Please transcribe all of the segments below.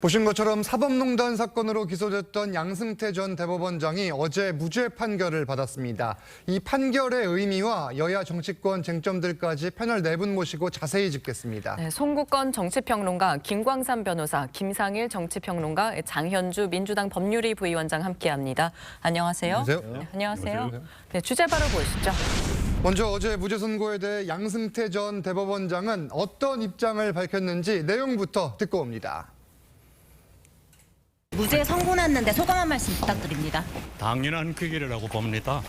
보신 것처럼 사법농단 사건으로 기소됐던 양승태 전 대법원장이 어제 무죄 판결을 받았습니다. 이 판결의 의미와 여야 정치권 쟁점들까지 패널 4분 모시고 자세히 짚겠습니다. 네, 송구권 정치평론가 김광삼 변호사, 김상일 정치평론가, 장현주 민주당 법률위 부위원장 함께합니다. 안녕하세요. 안녕하세요. 네, 안녕하세요. 네, 주제 바로 보시죠. 먼저 어제 무죄 선고에 대해 양승태 전 대법원장은 어떤 입장을 밝혔는지 내용부터 듣고 옵니다. 무죄 선고 났는데 소감 한 말씀 부탁드립니다. 당연한 기결이라고 봅니다.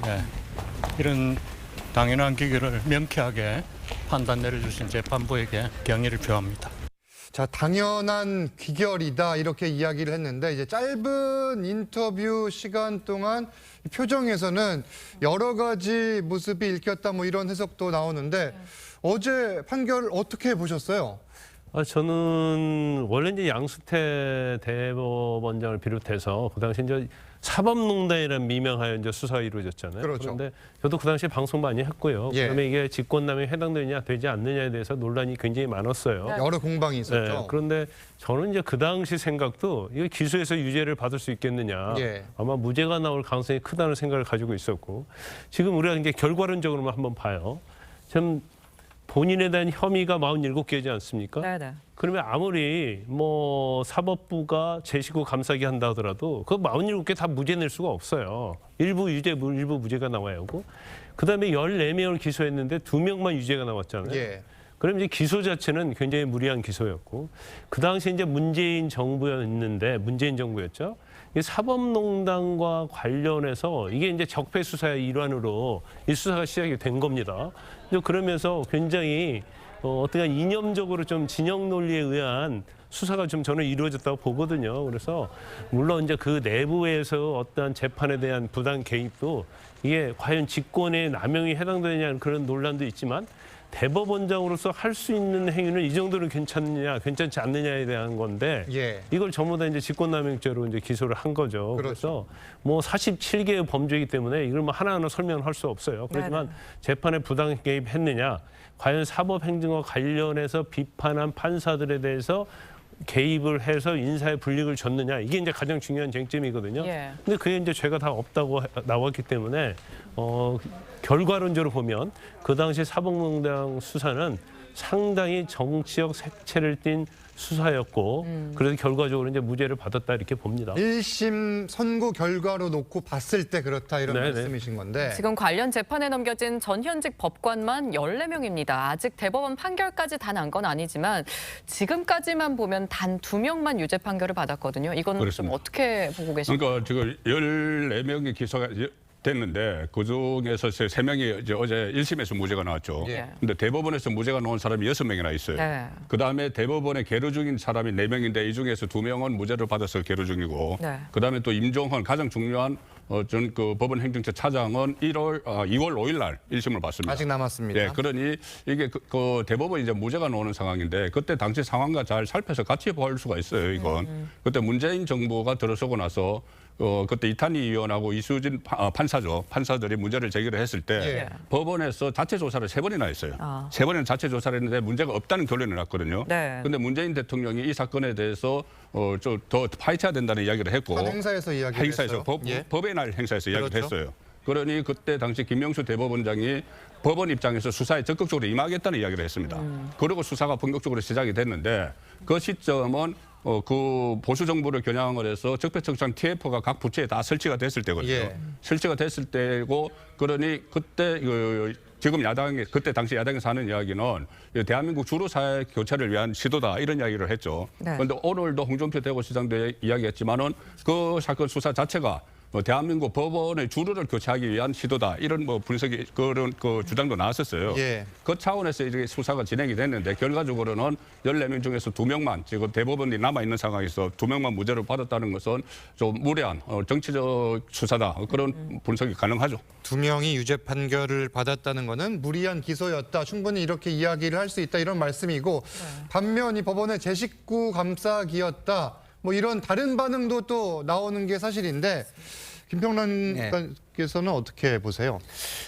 네. 이런 당연한 기결을 명쾌하게 판단 내려주신 재판부에게 경의를 표합니다. 자, 당연한 귀결이다 이렇게 이야기를 했는데 이제 짧은 인터뷰 시간 동안 표정에서는 여러 가지 모습이 읽혔다 뭐 이런 해석도 나오는데 어제 판결 어떻게 보셨어요? 저는 원래 이제 양승태 대법원장을 비롯해서 그 당시 이제 사법농단이라는 미명하에 이제 수사가 이루어졌잖아요. 그렇죠. 그런데 저도 그 당시에 방송 많이 했고요. 예. 그다음에 이게 직권남용에 해당되느냐 되지 않느냐에 대해서 논란이 굉장히 많았어요. 여러 공방이 있었죠. 네, 그런데 저는 이제 그 당시 생각도 이거 기소해서 유죄를 받을 수 있겠느냐. 예. 아마 무죄가 나올 가능성이 크다는 생각을 가지고 있었고 지금 우리가 이제 결과론적으로만 한번 봐요. 참 본인에 대한 혐의가 47개지 않습니까? 네. 그러면 아무리 뭐 사법부가 재시고 감사기 한다 하더라도 그 47개 다 무죄 낼 수가 없어요. 일부 유죄, 일부 무죄가 나와야 하고 그다음에 14명을 기소했는데 2명만 유죄가 나왔잖아요. 예. 그럼 이제 기소 자체는 굉장히 무리한 기소였고 그 당시 이제 문재인 정부였죠. 이 사법농단과 관련해서 이게 이제 적폐 수사의 일환으로 이 수사가 시작이 된 겁니다. 그러면서 굉장히 어떤 이념적으로 좀 진영 논리에 의한 수사가 좀 저는 이루어졌다고 보거든요. 그래서 물론 이제 그 내부에서 어떠한 재판에 대한 부당 개입도 이게 과연 직권의 남용이 해당되느냐는 그런 논란도 있지만 대법원장으로서 할 수 있는 행위는 이 정도는 괜찮느냐, 괜찮지 않느냐에 대한 건데 예. 이걸 전부 다 이제 직권남용죄로 이제 기소를 한 거죠. 그렇죠. 그래서 뭐 47개의 범죄이기 때문에 이걸 뭐 하나하나 설명을 할 수 없어요. 그렇지만 재판에 부당 개입했느냐, 과연 사법행정과 관련해서 비판한 판사들에 대해서 개입을 해서 인사에 불이익을 줬느냐 이게 이제 가장 중요한 쟁점이거든요. 예. 근데 그게 이제 죄가 다 없다고 나왔기 때문에 결과론적으로 보면 그 당시 사법농단 수사는 상당히 정치적 색채를 띤 수사였고 그래서 결과적으로 이제 무죄를 받았다 이렇게 봅니다. 1심 선고 결과로 놓고 봤을 때 그렇다 이런 네네. 말씀이신 건데. 지금 관련 재판에 넘겨진 전현직 법관만 14명입니다. 아직 대법원 판결까지 다 난 건 아니지만 지금까지만 보면 단 2명만 유죄 판결을 받았거든요. 이건 좀 그렇습니다. 어떻게 보고 계십니까? 그러니까 지금 14명이 기소가 됐는데 그중에서 3명이 이제 어제 1심에서 무죄가 나왔죠. 예. 근데 대법원에서 무죄가 나온 사람이 6명이나 있어요. 네. 그다음에 대법원에 계류 중인 사람이 4명인데 이 중에서 2명은 무죄를 받아서 계류 중이고 네. 그다음에 또 임종헌 가장 중요한 전 그 법원 행정처 차장은 2월 5일 날 1심을 받습니다. 아직 남았습니다. 예, 그러니 이게 그 대법원 이제 무죄가 나오는 상황인데 그때 당시 상황과 잘 살펴서 같이 볼 수가 있어요. 이건 그때 문재인 정부가 들어서고 나서 그때 이탄희 의원하고 이수진 판사죠. 판사들이 문제를 제기를 했을 때 예. 법원에서 자체 조사를 3번이나 했어요. 아. 3번이나 자체 조사를 했는데 문제가 없다는 결론이 났거든요. 네. 근데 문재인 대통령이 이 사건에 대해서 좀 더 파헤쳐야 된다는 이야기를 했고 한 행사에서 이야기를 행사에서 했어요. 법의 날 행사에서 이야기를 그렇죠. 했어요. 그러니 그때 당시 김명수 대법원장이 법원 입장에서 수사에 적극적으로 임하겠다는 이야기를 했습니다. 그리고 수사가 본격적으로 시작이 됐는데 그 시점은 그 보수 정부를 겨냥을 해서 적폐청산 TF가 각 부처에 다 설치가 됐을 때거든요. 예. 설치가 됐을 때고 그러니 그때 지금 야당이 그때 당시 야당에서 하는 이야기는 대한민국 주로 사회 교체를 위한 시도다 이런 이야기를 했죠. 네. 그런데 오늘도 홍준표 대구시장도 이야기했지만은 그 사건 수사 자체가 대한민국 법원의 주류를 교체하기 위한 시도다 이런 뭐 분석이 그런 그 주장도 나왔었어요. 예. 그 차원에서 이렇게 수사가 진행이 됐는데 결과적으로는 14명 중에서 2명만 지금 대법원이 남아 있는 상황에서 2명만 무죄를 받았다는 것은 좀 무례한 정치적 수사다 그런 분석이 가능하죠. 2명이 유죄 판결을 받았다는 것은 무리한 기소였다. 충분히 이렇게 이야기를 할 수 있다 이런 말씀이고 반면 이 법원의 제19 감사기였다. 뭐 이런 다른 반응도 또 나오는 게 사실인데 김평란께서는 어떻게 보세요?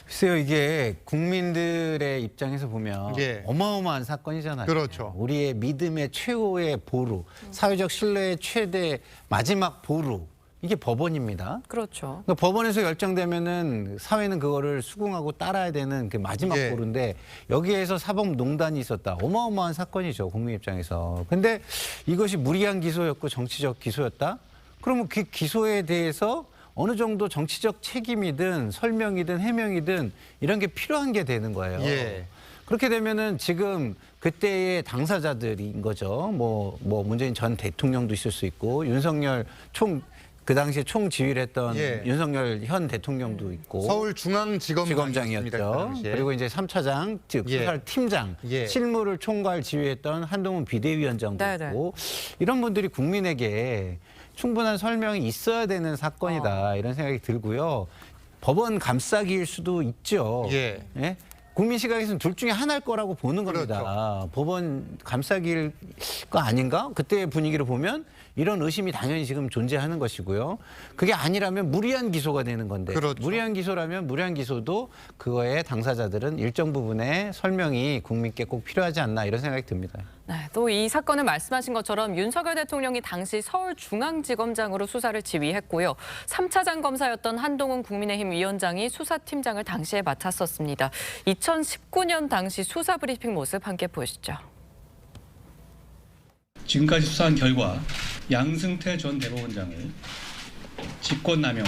글쎄요, 이게 국민들의 입장에서 보면 예. 어마어마한 사건이잖아요. 그렇죠. 우리의 믿음의 최고의 보루, 사회적 신뢰의 최대 마지막 보루, 이게 법원입니다. 그렇죠. 그러니까 법원에서 결정되면은 사회는 그거를 수긍하고 따라야 되는 그 마지막 예. 보루인데 여기에서 사법농단이 있었다. 어마어마한 사건이죠, 국민 입장에서. 근데 이것이 무리한 기소였고 정치적 기소였다? 그러면 그 기소에 대해서 어느 정도 정치적 책임이든 설명이든 해명이든 이런 게 필요한 게 되는 거예요. 예. 그렇게 되면은 지금 그때의 당사자들인 거죠. 뭐 문재인 전 대통령도 있을 수 있고 윤석열 그 당시에 총지휘를 했던 예. 윤석열 현 대통령도 있고 지검장이었죠. 그리고 이제 3차장, 즉 예. 수사팀장, 예. 실무를 총괄 지휘했던 한동훈 비대위원장도 네네. 있고 이런 분들이 국민에게 충분한 설명이 있어야 되는 사건이다 이런 생각이 들고요. 법원 감싸기일 수도 있죠. 예. 예? 국민 시각에서는 둘 중에 하나일 거라고 보는 겁니다. 그렇죠. 법원 감싸기일 거 아닌가? 그때의 분위기를 보면 이런 의심이 당연히 지금 존재하는 것이고요. 그게 아니라면 무리한 기소가 되는 건데 그렇죠. 무리한 기소라면 무리한 기소도 그거에 당사자들은 일정 부분의 설명이 국민께 꼭 필요하지 않나 이런 생각이 듭니다. 네, 또 이 사건은 말씀하신 것처럼 윤석열 대통령이 당시 서울중앙지검장으로 수사를 지휘했고요. 3차장 검사였던 한동훈 국민의힘 위원장이 수사팀장을 당시에 맡았었습니다. 2019년 당시 수사 브리핑 모습 함께 보시죠. 지금까지 수사한 결과 양승태 전 대법원장을 직권남용,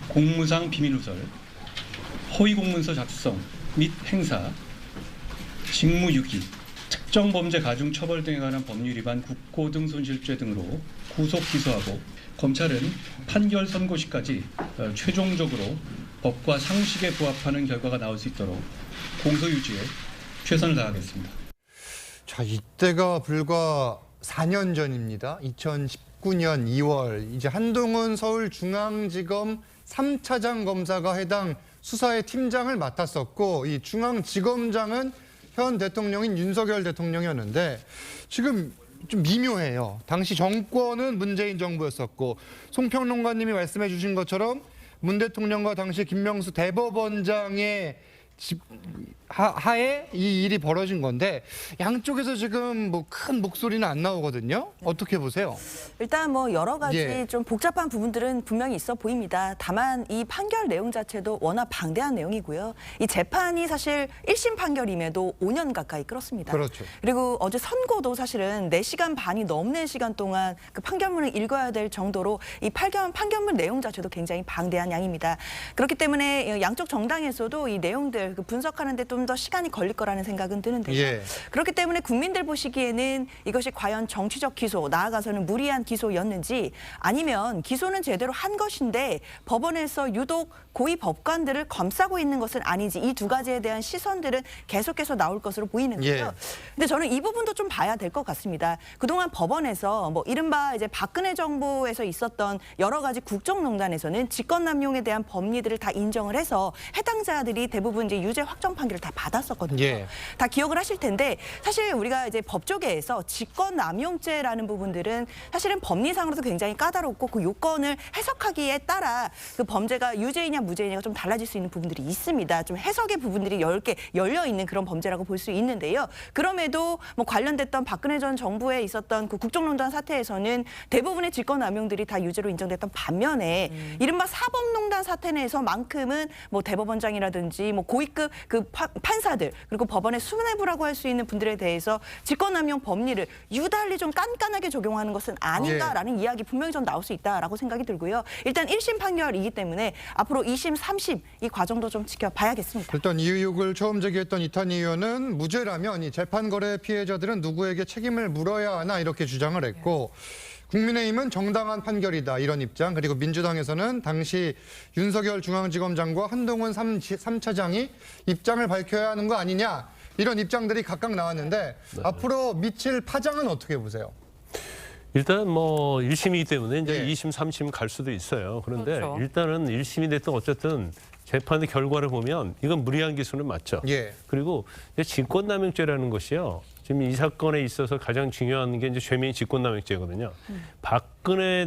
공무상 비밀누설, 허위공문서 작성 및 행사, 직무유기, 특정범죄 가중처벌 등에 관한 법률 위반 국고 등 손실죄 등으로 구속 기소하고 검찰은 판결 선고 시까지 최종적으로 법과 상식에 부합하는 결과가 나올 수 있도록 공소 유지에 최선을 다하겠습니다. 자, 이때가 불과 4년 전입니다. 2019년 2월 이제 한동훈 서울중앙지검 3차장 검사가 해당 수사의 팀장을 맡았었고 이 중앙지검장은 현 대통령인 윤석열 대통령이었는데 지금 좀 미묘해요. 당시 정권은 문재인 정부였었고 송평론가님이 말씀해 주신 것처럼 문 대통령과 당시 김명수 대법원장의 하에 이 일이 벌어진 건데 양쪽에서 지금 뭐 큰 목소리는 안 나오거든요. 어떻게 보세요? 일단 뭐 여러 가지 예. 좀 복잡한 부분들은 분명히 있어 보입니다. 다만 이 판결 내용 자체도 워낙 방대한 내용이고요. 이 재판이 사실 1심 판결임에도 5년 가까이 끌었습니다. 그렇죠. 그리고 어제 선고도 사실은 4시간 반이 넘는 시간 동안 그 판결문을 읽어야 될 정도로 이 판결문 내용 자체도 굉장히 방대한 양입니다. 그렇기 때문에 양쪽 정당에서도 이 내용들 분석하는 데 좀 더 시간이 걸릴 거라는 생각은 드는데요. 예. 그렇기 때문에 국민들 보시기에는 이것이 과연 정치적 기소, 나아가서는 무리한 기소였는지 아니면 기소는 제대로 한 것인데 법원에서 유독 고위 법관들을 감싸고 있는 것은 아닌지 이 두 가지에 대한 시선들은 계속해서 나올 것으로 보이는데요. 예. 근데 저는 이 부분도 좀 봐야 될 것 같습니다. 그동안 법원에서 뭐 이른바 이제 박근혜 정부에서 있었던 여러 가지 국정농단에서는 직권남용에 대한 법리들을 다 인정을 해서 해당자들이 대부분 이제 유죄 확정 판결을 다 받았었거든요. 예. 다 기억을 하실 텐데 사실 우리가 이제 법조계에서 직권남용죄라는 부분들은 사실은 법리상으로도 굉장히 까다롭고 그 요건을 해석하기에 따라 그 범죄가 유죄이냐 무죄이냐가 좀 달라질 수 있는 부분들이 있습니다. 좀 해석의 부분들이 10개 열려 있는 그런 범죄라고 볼 수 있는데요. 그럼에도 뭐 관련됐던 박근혜 전 정부에 있었던 그 국정농단 사태에서는 대부분의 직권남용들이 다 유죄로 인정됐던 반면에 이른바 사법농단 사태 내에서만큼은 뭐 대법원장이라든지 뭐 고위급 그 판사들 그리고 법원의 수뇌부라고 할 수 있는 분들에 대해서 직권남용 법리를 유달리 좀 깐깐하게 적용하는 것은 아닌가라는 이야기 분명히 좀 나올 수 있다라고 생각이 들고요. 일단 1심 판결이기 때문에 앞으로 2심, 3심 이 과정도 좀 지켜봐야겠습니다. 일단 이 의혹을 처음 제기했던 이탄희 의원은 무죄라면 이 재판 거래 피해자들은 누구에게 책임을 물어야 하나 이렇게 주장을 했고 국민의힘은 정당한 판결이다 이런 입장 그리고 민주당에서는 당시 윤석열 중앙지검장과 한동훈 3차장이 입장을 밝혀야 하는 거 아니냐 이런 입장들이 각각 나왔는데 앞으로 미칠 파장은 어떻게 보세요? 일단 뭐 1심이기 때문에 이제 예. 2심, 3심 갈 수도 있어요. 그런데 그렇죠. 일단은 1심이 됐든 어쨌든 재판의 결과를 보면 이건 무리한 기소는 맞죠. 예. 그리고 이제 직권남용죄라는 것이요. 지금 이 사건에 있어서 가장 중요한 게 이제 죄명이 직권남용죄거든요. 박근혜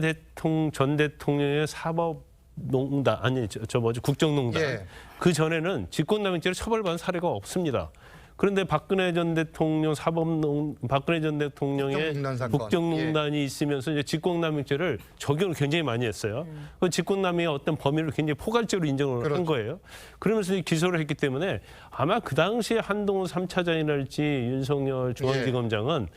전 대통령의 사법 농단 아니 저 뭐죠 국정농단 예. 그 전에는 직권남용죄로 처벌받은 사례가 없습니다. 그런데 박근혜 전 대통령의 국정농단 사건. 국정농단이 있으면서 이제 직권남용죄를 적용을 굉장히 많이 했어요. 그 직권남용의 어떤 범위를 굉장히 포괄적으로 인정을 그렇죠. 한 거예요. 그러면서 기소를 했기 때문에 아마 그 당시에 한동훈 3차장이랄지 윤석열 중앙지검장은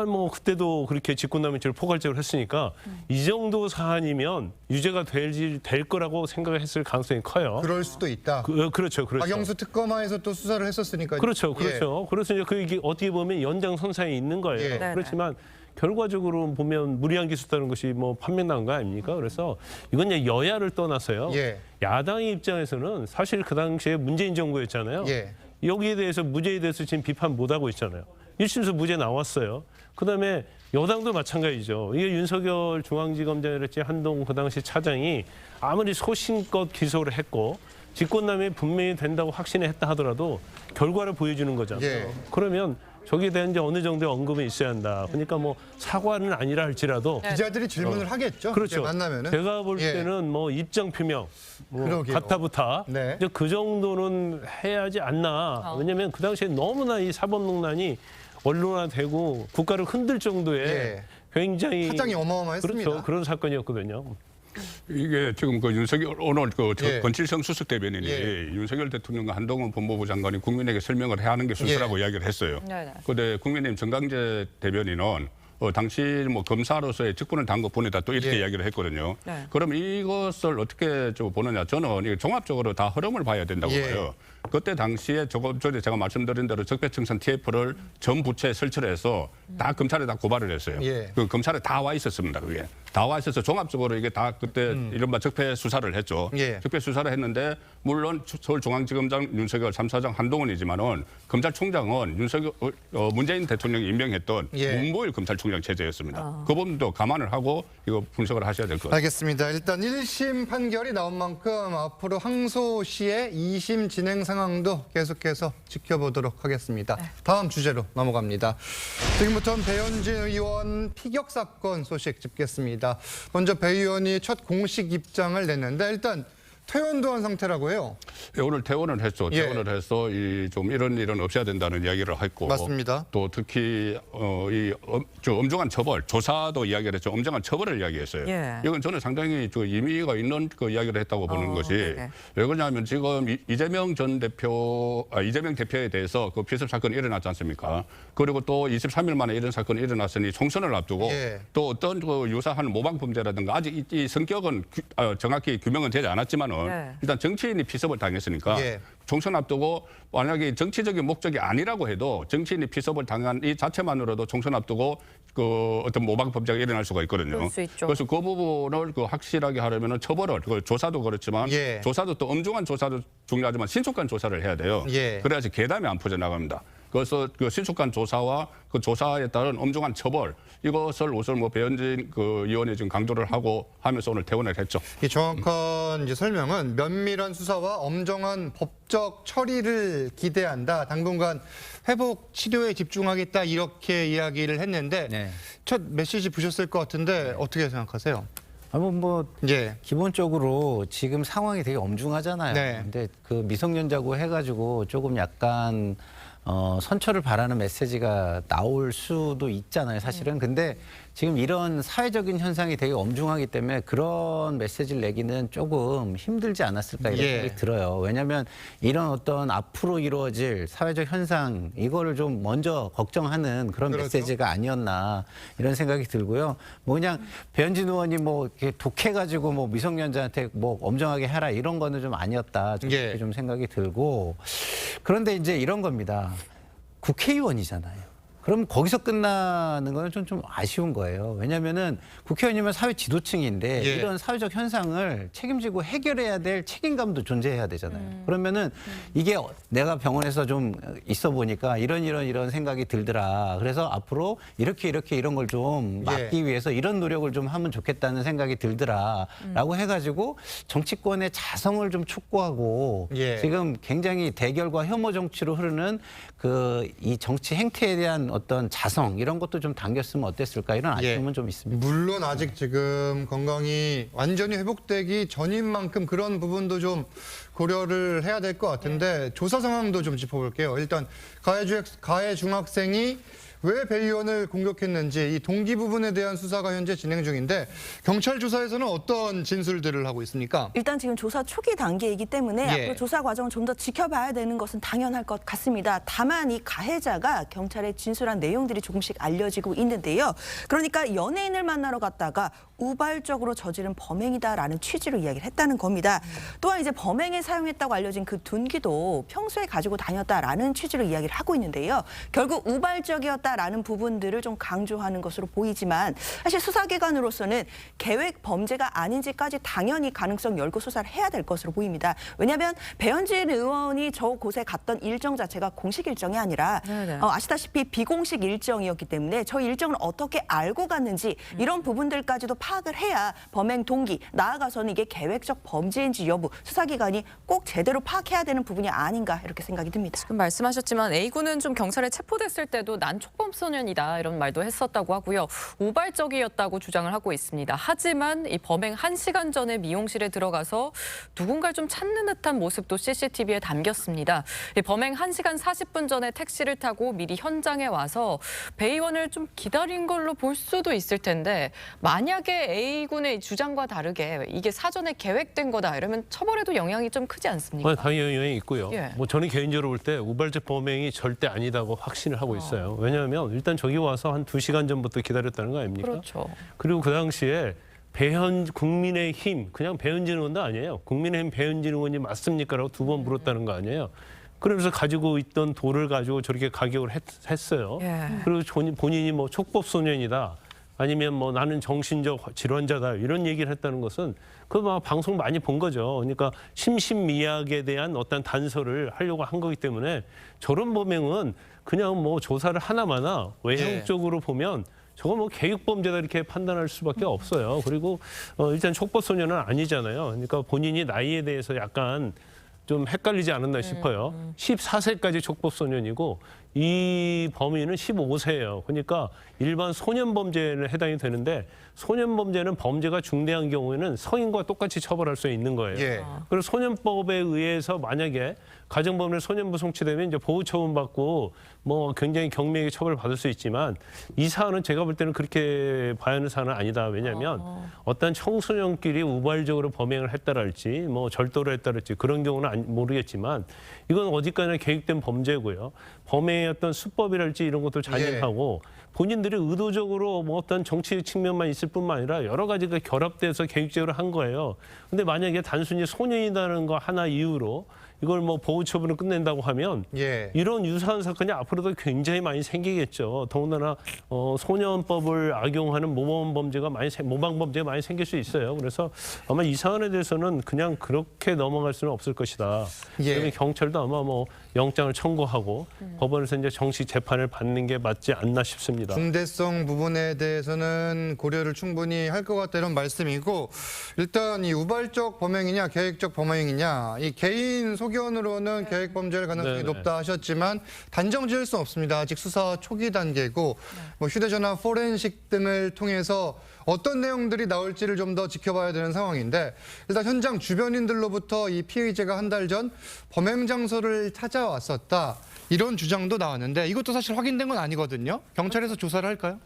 뭐 그때도 그렇게 직권남용죄를 포괄적으로 했으니까 이 정도 사안이면 유죄가 될 거라고 생각을 했을 가능성이 커요. 그럴 수도 있다. 그렇죠. 박영수 특검하에서 또 수사를 했었으니까. 그렇죠. 그래서 이제 이게 어떻게 보면 연장선상에 있는 거예요. 예. 네네. 그렇지만 결과적으로 보면 무리한 기소다는 것이 뭐 판명난 거 아닙니까? 그래서 이건 이제 여야를 떠나서요. 예. 야당의 입장에서는 사실 그 당시에 문재인 정부였잖아요. 예. 여기에 대해서 무죄에 대해서 지금 비판 못 하고 있잖아요. 1심에서 무죄 나왔어요. 그다음에 여당도 마찬가지죠. 이게 윤석열 중앙지검장이랄지 한동훈 그 당시 차장이 아무리 소신껏 기소를 했고 직권남용이 분명히 된다고 확신했다 하더라도 결과를 보여주는 거잖아요. 예. 그러면 저기에 대한 이제 어느 정도의 언급은 있어야 한다. 그러니까 뭐 사과는 아니라 할지라도 기자들이 질문을 하겠죠. 그렇죠. 이제 만나면은. 제가 볼 예. 때는 뭐 입장 표명, 그러게요. 가타부타 네. 이제 그 정도는 해야지 않나. 왜냐하면 그 당시에 너무나 이 사법농단이 언론화되고 국가를 흔들 정도의 예. 굉장히 파장이 어마어마했습니다. 그렇죠. 그런 사건이었거든요. 이게 지금 그 윤석열 오늘 예. 권칠성 수석 대변인이 예. 윤석열 대통령과 한동훈 법무부 장관이 국민에게 설명을 해야 하는 게 순서라고 이야기를 했어요. 네네. 그런데 국민의힘 정강재 대변인은 당시 뭐 검사로서의 직분을 다한 것뿐이다 또 이렇게 예. 이야기를 했거든요. 네. 그럼 이것을 어떻게 보느냐? 저는 이게 종합적으로 다 흐름을 봐야 된다고 예. 봐요. 그때 당시에 조금 전에 제가 말씀드린 대로 적폐청산 TF를 전 부처에 설치를 해서 다 검찰에 다 고발을 했어요. 예. 그 검찰에 다 와 있었습니다. 그게 다 와 있어서 종합적으로 이게 다 그때 이른바 적폐 수사를 했죠. 예. 적폐 수사를 했는데 물론 서울중앙지검장 윤석열 3사장 한동훈이지만은 검찰총장은 윤석열 문재인 대통령이 임명했던 예. 문보일 검찰총장 체제였습니다. 그 부분도 감안을 하고 이거 분석을 하셔야 될 것 같아요. 알겠습니다. 일단 1심 판결이 나온 만큼 앞으로 항소시의 2심 진행 상황도 계속해서 지켜보도록 하겠습니다. 다음 주제로 넘어갑니다. 지금부터는 배현진 의원 피격 사건 소식 짚겠습니다. 먼저 배 의원이 첫 공식 입장을 냈는데 일단 퇴원도 한 상태라고 해요. 예, 오늘 퇴원을 했죠. 예. 퇴원을 해서 좀 이런 일은 없어야 된다는 이야기를 했고, 맞습니다. 또 특히 좀 엄중한 처벌, 조사도 이야기를 했죠. 엄중한 처벌을 이야기했어요. 예. 이건 저는 상당히 의미가 있는 그 이야기를 했다고 보는 것이 네네. 왜 그러냐면 지금 이재명 대표에 대해서 그 피습 사건이 일어났지 않습니까? 그리고 또 23일 만에 이런 사건이 일어났으니 총선을 앞두고 예. 또 어떤 유사한 모방 범죄라든가 아직 이 성격은 정확히 규명은 되지 않았지만은 네. 일단 정치인이 피습을 당했으니까 예. 총선 앞두고 만약에 정치적인 목적이 아니라고 해도 정치인이 피습을 당한 이 자체만으로도 총선 앞두고 그 어떤 모방 범죄가 일어날 수가 있거든요. 그럴 수 있죠. 그래서 그 부분을 확실하게 하려면은 처벌을 조사도 그렇지만 예. 조사도 또 엄중한 조사도 중요하지만 신속한 조사를 해야 돼요. 예. 그래야지 괴담이 안 퍼져나갑니다. 그래서 그 신속한 조사와 그 조사에 따른 엄중한 처벌 이것을 우선 배현진 의원이 지금 강조를 하고 하면서 오늘 퇴원을 했죠. 이 정확한 이제 설명은 면밀한 수사와 엄정한 법적 처리를 기대한다. 당분간 회복 치료에 집중하겠다 이렇게 이야기를 했는데 네. 첫 메시지 보셨을 것 같은데 어떻게 생각하세요? 예. 기본적으로 지금 상황이 되게 엄중하잖아요. 네. 근데 그 미성년자고 해가지고 조금 약간 선처를 바라는 메시지가 나올 수도 있잖아요, 사실은. 근데 지금 이런 사회적인 현상이 되게 엄중하기 때문에 그런 메시지를 내기는 조금 힘들지 않았을까 이런 예. 생각이 들어요. 왜냐하면 이런 어떤 앞으로 이루어질 사회적 현상 이거를 좀 먼저 걱정하는 그런 그렇죠. 메시지가 아니었나 이런 생각이 들고요. 뭐 그냥 배현진 의원이 뭐 이렇게 독해가지고 뭐 미성년자한테 뭐 엄정하게 해라 이런 거는 좀 아니었다 좀 예. 그렇게 좀 생각이 들고 그런데 이제 이런 겁니다. 국회의원이잖아요. 그럼 거기서 끝나는 거는 좀 아쉬운 거예요. 왜냐하면은 국회의원이면 사회 지도층인데 예. 이런 사회적 현상을 책임지고 해결해야 될 책임감도 존재해야 되잖아요. 그러면은 이게 내가 병원에서 좀 있어 보니까 이런 생각이 들더라. 그래서 앞으로 이렇게 이런 걸 좀 막기 위해서 이런 노력을 좀 하면 좋겠다는 생각이 들더라라고 해가지고 정치권의 자성을 좀 촉구하고 예. 지금 굉장히 대결과 혐오 정치로 흐르는 이 정치 행태에 대한 어떤 자성 이런 것도 좀 당겼으면 어땠을까 이런 아쉬움은 좀 있습니다. 물론 아직 지금 건강이 완전히 회복되기 전인 만큼 그런 부분도 좀 고려를 해야 될 것 같은데 조사 상황도 좀 짚어볼게요. 일단 가해 중학생이 왜 배 의원을 공격했는지 이 동기 부분에 대한 수사가 현재 진행 중인데 경찰 조사에서는 어떤 진술들을 하고 있습니까? 일단 지금 조사 초기 단계이기 때문에 예. 앞으로 조사 과정을 좀 더 지켜봐야 되는 것은 당연할 것 같습니다. 다만 이 가해자가 경찰에 진술한 내용들이 조금씩 알려지고 있는데요. 그러니까 연예인을 만나러 갔다가 우발적으로 저지른 범행이다라는 취지로 이야기를 했다는 겁니다. 또한 이제 범행에 사용했다고 알려진 그 둔기도 평소에 가지고 다녔다라는 취지로 이야기를 하고 있는데요. 결국 우발적이었다라는 부분들을 좀 강조하는 것으로 보이지만 사실 수사기관으로서는 계획 범죄가 아닌지까지 당연히 가능성 열고 수사를 해야 될 것으로 보입니다. 왜냐하면 배현진 의원이 저 곳에 갔던 일정 자체가 공식 일정이 아니라 아시다시피 비공식 일정이었기 때문에 저 일정을 어떻게 알고 갔는지 이런 부분들까지도 파악을 해야 범행 동기, 나아가서는 이게 계획적 범죄인지 여부 수사기관이 꼭 제대로 파악해야 되는 부분이 아닌가 이렇게 생각이 듭니다. 지금 말씀하셨지만 A군은 좀 경찰에 체포됐을 때도 난 촉법소년이다 이런 말도 했었다고 하고요. 우발적이었다고 주장을 하고 있습니다. 하지만 이 범행 1시간 전에 미용실에 들어가서 누군가를 좀 찾는 듯한 모습도 CCTV에 담겼습니다. 이 범행 1시간 40분 전에 택시를 타고 미리 현장에 와서 배 의원을 좀 기다린 걸로 볼 수도 있을 텐데 만약에 A군의 주장과 다르게 이게 사전에 계획된 거다 이러면 처벌에도 영향이 좀 크지 않습니까? 당연히 영향이 있고요. 예. 뭐 저는 개인적으로 볼 때 우발적 범행이 절대 아니다고 확신을 하고 있어요. 왜냐하면 일단 저기 와서 한 2시간 전부터 기다렸다는 거 아닙니까? 그렇죠. 그리고 그 당시에 국민의힘 그냥 배현진 의원도 아니에요. 국민의힘 배현진 의원이 맞습니까라고 2번 물었다는 거 아니에요. 그러면서 가지고 있던 돌을 가지고 저렇게 가격을 했어요. 예. 그리고 본인이 뭐 촉법소년이다. 아니면 뭐 나는 정신적 질환자다 이런 얘기를 했다는 것은 그 막 방송 많이 본 거죠. 그러니까 심신미약에 대한 어떤 단서를 하려고 한 거기 때문에 저런 범행은 그냥 뭐 조사를 하나마나 외형적으로 보면 저거 뭐 계획범죄다 이렇게 판단할 수밖에 없어요. 그리고 일단 촉법소년은 아니잖아요. 그러니까 본인이 나이에 대해서 약간 좀 헷갈리지 않았나 싶어요. 14세까지 촉법소년이고 이 범인은 15세예요. 그러니까 일반 소년범죄에 해당이 되는데 소년범죄는 범죄가 중대한 경우에는 성인과 똑같이 처벌할 수 있는 거예요. 예. 그리고 소년법에 의해서 만약에 가정범죄 소년부 송치되면 이제 보호처분 받고 뭐 굉장히 경미하게 처벌받을 수 있지만 이 사안은 제가 볼 때는 그렇게 봐야 하는 사안은 아니다. 왜냐하면 어떤 청소년끼리 우발적으로 범행을 했다랄지 뭐 절도를 했다랄지 그런 경우는 모르겠지만 이건 어디까지나 계획된 범죄고요. 범행의 어떤 수법이랄지 이런 것도 잔인하고 본인들이 의도적으로 뭐 어떤 정치 측면만 있을 뿐만 아니라 여러 가지가 결합돼서 계획적으로 한 거예요. 근데 만약에 단순히 소년이라는 거 하나 이유로 이걸 뭐 보호 처분을 끝낸다고 하면 예. 이런 유사한 사건이 앞으로도 굉장히 많이 생기겠죠. 더군다나 소년법을 악용하는 모방 범죄가 많이 생길 수 있어요. 그래서 아마 이 사안에 대해서는 그냥 그렇게 넘어갈 수는 없을 것이다. 예. 그러면 경찰도 아마 뭐 영장을 청구하고 법원에서 이제 정식 재판을 받는 게 맞지 않나 싶습니다. 중대성 부분에 대해서는 고려를 충분히 할 것 같다 이런 말씀이고 일단 이 우발적 범행이냐 계획적 범행이냐 이 개인 소견으로는 계획 범죄일 가능성이 네네. 높다 하셨지만 단정 지을 수 없습니다. 아직 수사 초기 단계고 뭐 휴대전화 포렌식 등을 통해서 어떤 내용들이 나올지를 좀 더 지켜봐야 되는 상황인데 일단 현장 주변인들로부터 이 피의자가 한 달 전 범행 장소를 찾아왔었다. 이런 주장도 나왔는데 이것도 사실 확인된 건 아니거든요. 경찰에서 조사를 할까요?